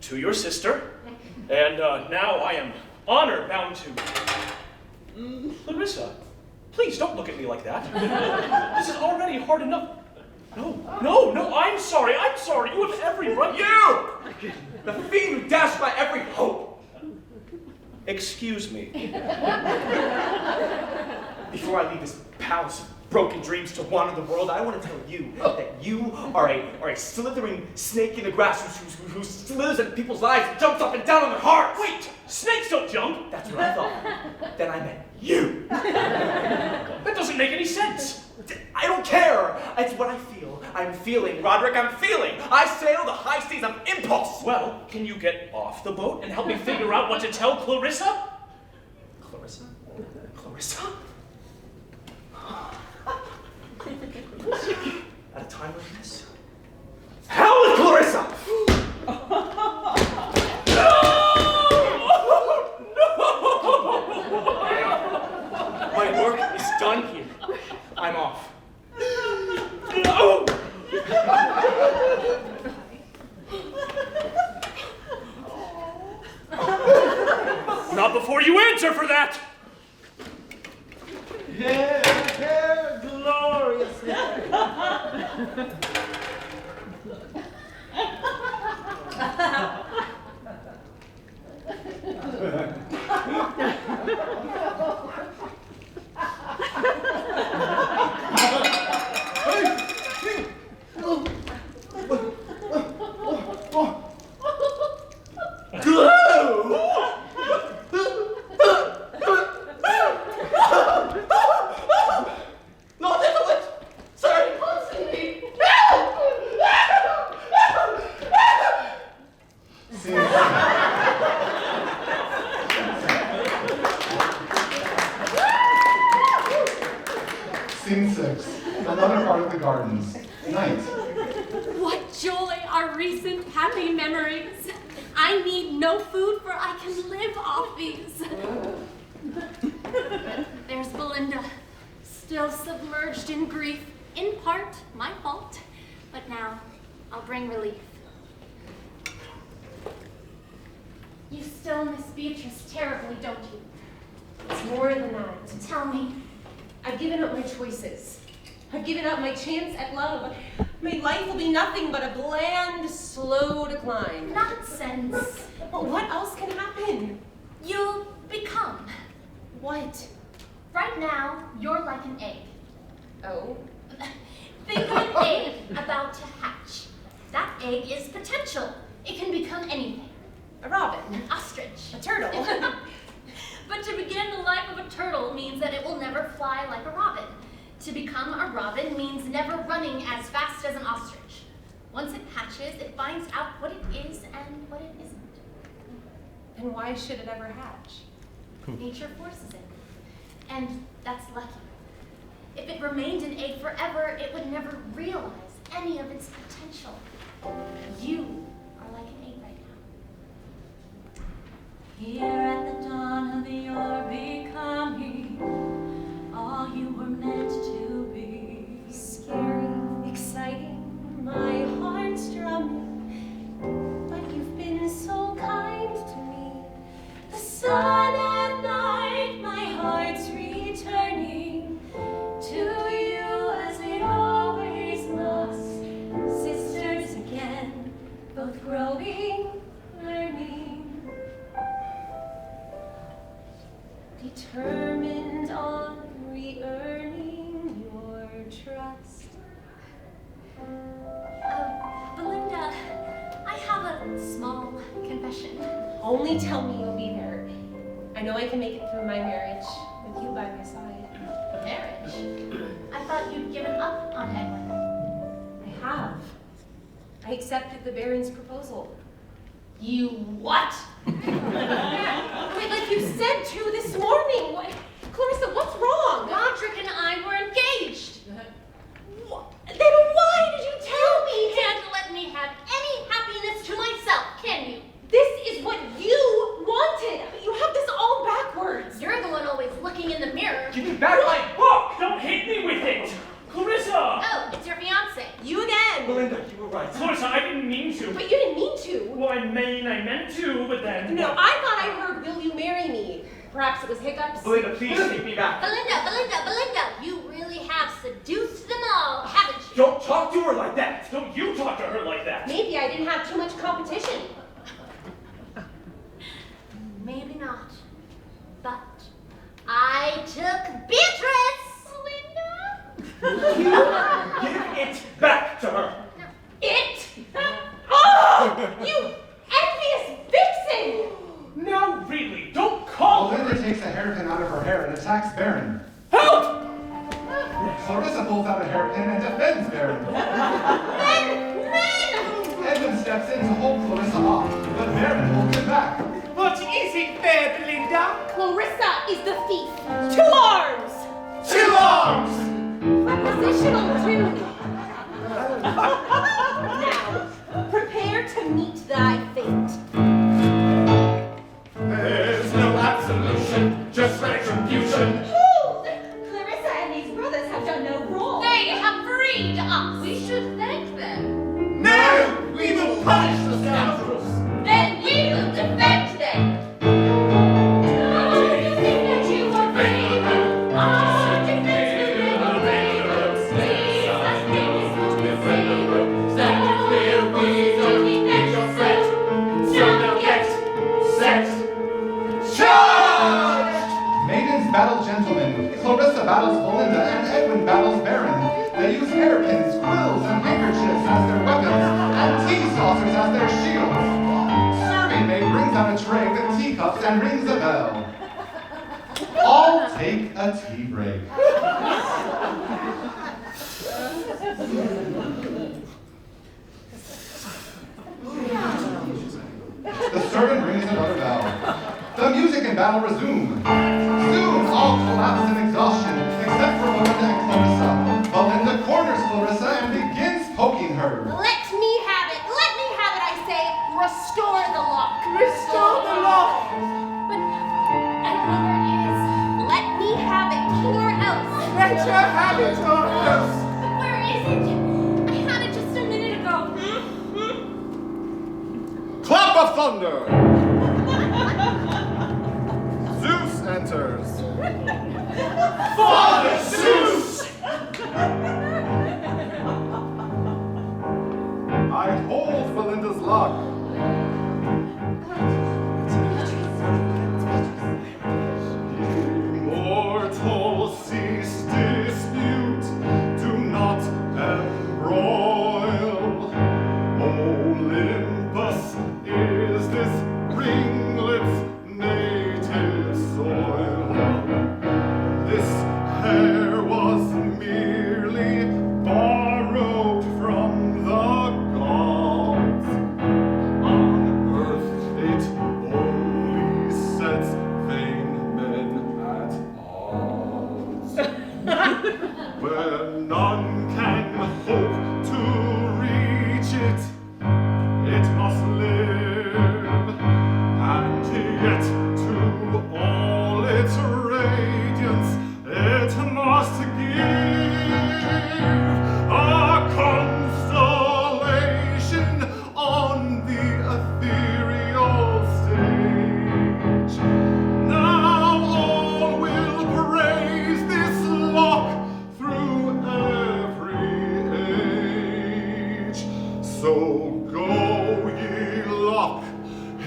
to your sister, and now I am honor bound to... Clarissa, please don't look at me like that. This is already hard enough. No, I'm sorry. You have every right. You! The fiend who dashed my every hope! Excuse me. Before I leave this palace of broken dreams to wander the world, I want to tell you that you are a slithering snake in the grass who slithers in people's lives and jumps up and down on their hearts. Wait, snakes don't jump. That's what I thought. Then I meant you. That doesn't make any sense. I don't care. It's what I feel. I'm feeling, Roderick, I'm feeling. I sail the high seas of impulse. Well, can you get off the boat and help me figure out what to tell Clarissa? Clarissa? At a time like this? Hell with Clarissa! No! My work is done here. I'm off. No! Not before you answer for that! Hair, glorious Scene 6, another part of the gardens, night. What joy are recent happy memories. I need no food, for I can live off these. There's Belinda, still submerged in grief, in part my fault, but now I'll bring relief. You still miss Beatrice terribly, don't you? It's more than that. Tell me. I've given up my choices. I've given up my chance at love. My life will be nothing but a bland, slow decline. Nonsense. But what else can happen? You'll become. What? Right now, you're like an egg. Oh? Think of an egg about to hatch. That egg is potential. It can become anything. A robin. An ostrich. A turtle. But to begin the life of a turtle means that it will never fly like a robin. To become a robin means never running as fast as an ostrich. Once it hatches, it finds out what it is and what it isn't. And why should it ever hatch? Nature forces it. And that's lucky. If it remained an egg forever, it would never realize any of its potential. You are like an egg right now. Here at the dawn of your becoming, all you were meant to be. Scary, exciting, my heart's drumming, but you've been so kind to me. The sun at night, my heart's returning to you as it always must. Sisters again, both growing, learning, determined on re-earning your trust. Belinda, I have a small confession. Only tell me you'll be there. I know I can make it through my marriage with you by my side. Marriage? I thought you'd given up on Edwin. I have. I accepted the Baron's proposal. You what? Wait, like you said to this morning. Clarissa, what's wrong? Roderick and I were engaged. Then why did you tell me? You can't let me have any happiness to myself, can you? This is what you wanted. You have this all backwards. You're the one always looking in the mirror. Give me back my book! Don't hit me with it! Clarissa! Oh, it's your fiancé. You again. Belinda, you were right. Clarissa, I didn't mean to. But you didn't mean to. Well, I meant to, but then... No, I thought I heard, will you marry me? Perhaps it was hiccups. Belinda, please take me back. Belinda, you really have seduced them all, haven't you? Don't talk to her like that! Don't you talk to her like that! Maybe I didn't have too much competition. Maybe not. But I took Beatrice! Belinda? Give it back to her! It? Oh! You envious vixen! No, really, don't call her! Belinda takes a hairpin out of her hair and attacks Baron. Help! Clarissa pulls out a hairpin and defends Baron. Men! Edmund steps in to hold Clarissa off, but Baron holds him back. What isn't fair, Belinda? Clarissa is the thief. 2 arms! 2 arms! Prepositional too. Now, prepare to meet thy fate. There's no absolution, just retribution. Hold! Clarissa and these brothers have done no wrong. They have freed us. We should thank them. No! We will punish the scoundrels! Then we will defend them. Oh, you think that you are brave? Oh, defense will never break. Jesus, name is who we save. Stand clear, we don't need your threat. So now get set. Charge! Maidens battle gentlemen. Clarissa battles Belinda and Edwin battles Baron. They use hairpins, quills, and handkerchiefs as their weapons, and tea saucers as their shields. Serving maid brings out a tray with teacups and rings a bell. All take a tea break. The servant rings another bell. The music and battle resume. Soon all collapse in exhaustion, except for Belinda and Clarissa. Belinda corners Clarissa and begins poking her. Let me have it, I say. Restore the lock. Restore the lock! But I don't know where it is. Let me have it, or else. Let her have it or else! But where is it? I had it just a minute ago. Clap of thunder! Zeus enters. Father Zeus! I hold Belinda's lock. Immortal, cease dispute. Do not embroil. Olympus is this ringlet's native soil. This where none can hope to reach it. It must live, and yet to all its radiance it must give a constellation on the ethereal stage. Now all will praise this lock through every age. So go ye lock,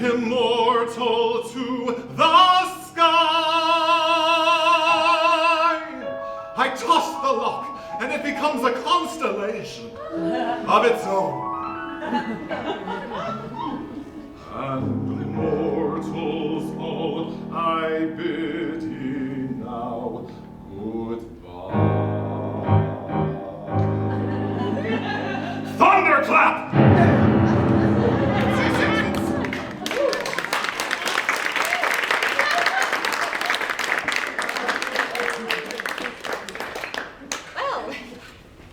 immortal to the sky. I toss the lock, and it becomes a constellation of its own. And mortals all, I bid ye now goodbye. Thunderclap! Well,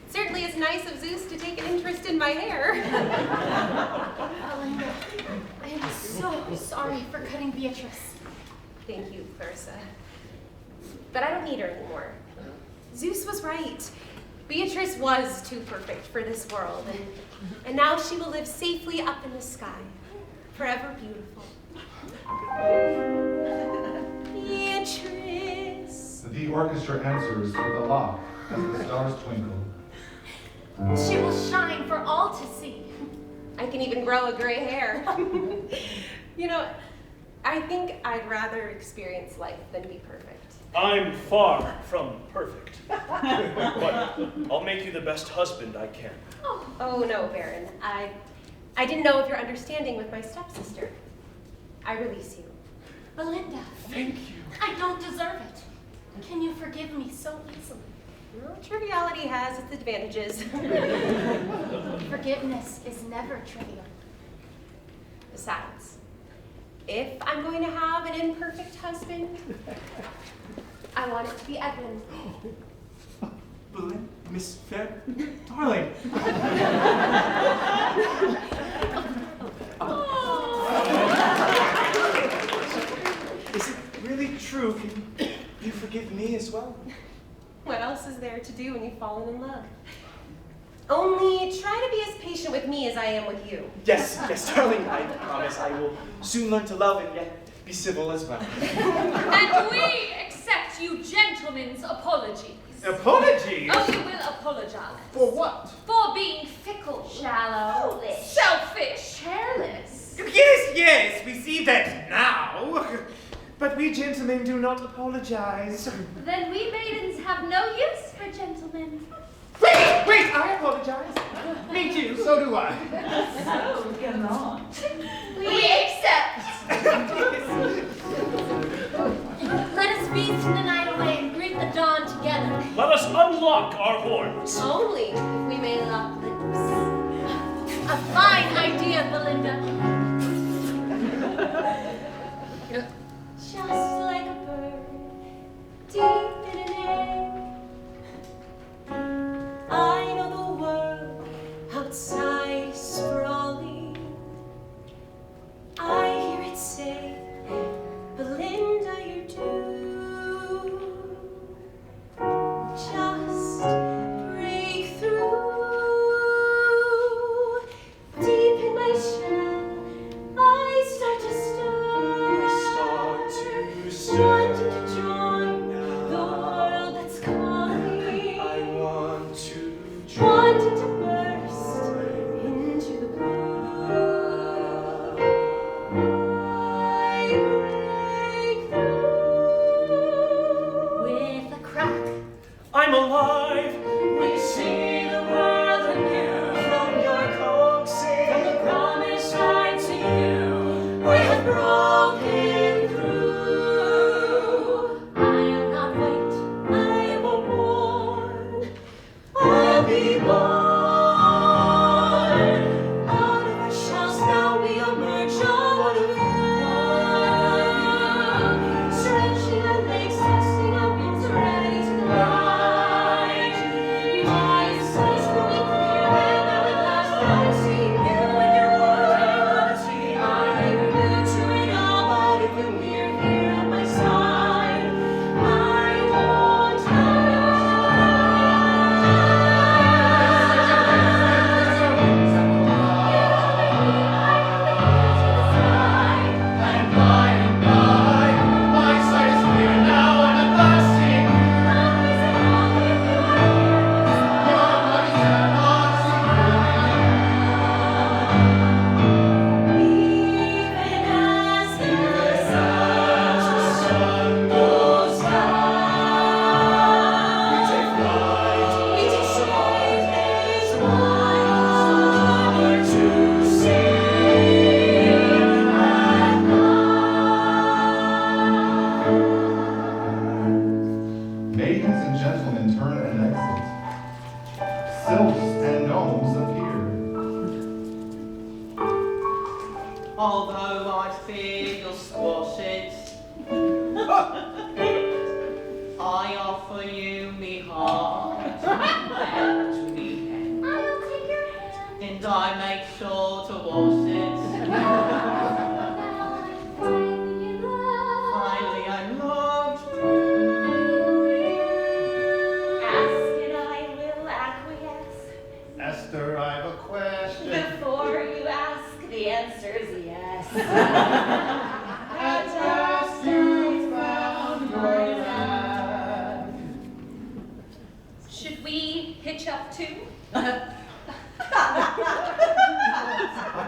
certainly it's nice of Zeus to take an interest in my hair. Belinda, I am so sorry for cutting Beatrice. Thank you, Clarissa. But I don't need her anymore. Zeus was right. Beatrice was too perfect for this world, and now she will live safely up in the sky, forever beautiful. Beatrice. The orchestra answers with a lock as the stars twinkle. She will shine for all to see. I can even grow a gray hair. You know, I think I'd rather experience life than be perfect. I'm far from perfect. But I'll make you the best husband I can. Oh no, Baron. I didn't know of your understanding with my stepsister. I release you. Belinda. Thank you. I don't deserve it. Can you forgive me so easily? Well, triviality has its advantages. Forgiveness is never trivial. Besides, if I'm going to have an imperfect husband, I want it to be Edmund. Belinda, Miss Fair, darling. Is it really true? Can you forgive me as well? What else is there to do when you've fallen in love? Only try to be as patient with me as I am with you. Yes, darling, I promise I will soon learn to love and yet be civil as well. And we accept you gentlemen's apologies. Apologies? Oh, you will apologize. For what? For being fickle, Shallow. selfish, Careless. Yes, we see that now. But we gentlemen do not apologize. Then we maidens have no use for gentlemen. Wait, I apologize. Me too, so do I. So get on. We accept. Let us feast the night away and greet the dawn together. Let us unlock our horns. Only if we may lock lips. A fine idea, Belinda. Just like a bird, deep in an egg. I know the world outside is sprawling. I hear it say, Belinda, you're due. Just break through. Deep in my shell, I start to stir. Wanting to join the world that's calling. I want to Wanting to burst into the blue. I break through With a crack. I'm alive. We see the world anew from your coaxing. From the promise tied to you, we have broken through. I'll not wait. I am born. I'll be born. Out of our shells now we emerge on of you. Stretching our legs, testing our wings, ready to glide. sylphs and gnomes appear. Although I fear you'll squash it, I offer you me heart and me hand, I'll take your hand. and I make sure to wash it. Finally, I'm loved. Ask and I will acquiesce. Esther, I've a question. Before you ask, the answer's yes. At last you found your land. Should we hitch up too? I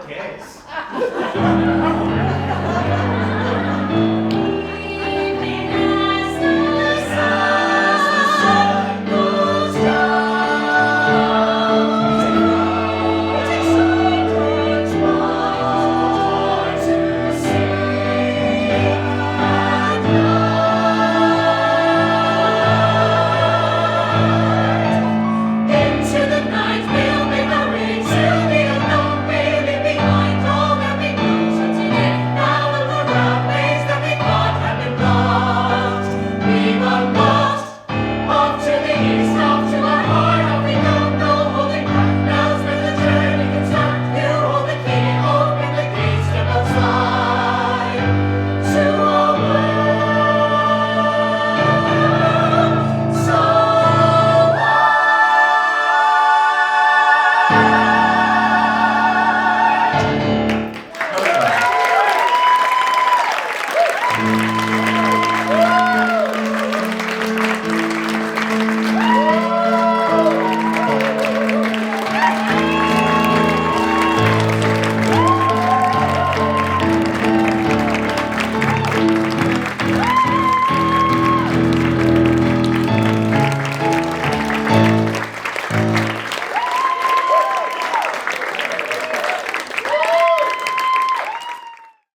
guess.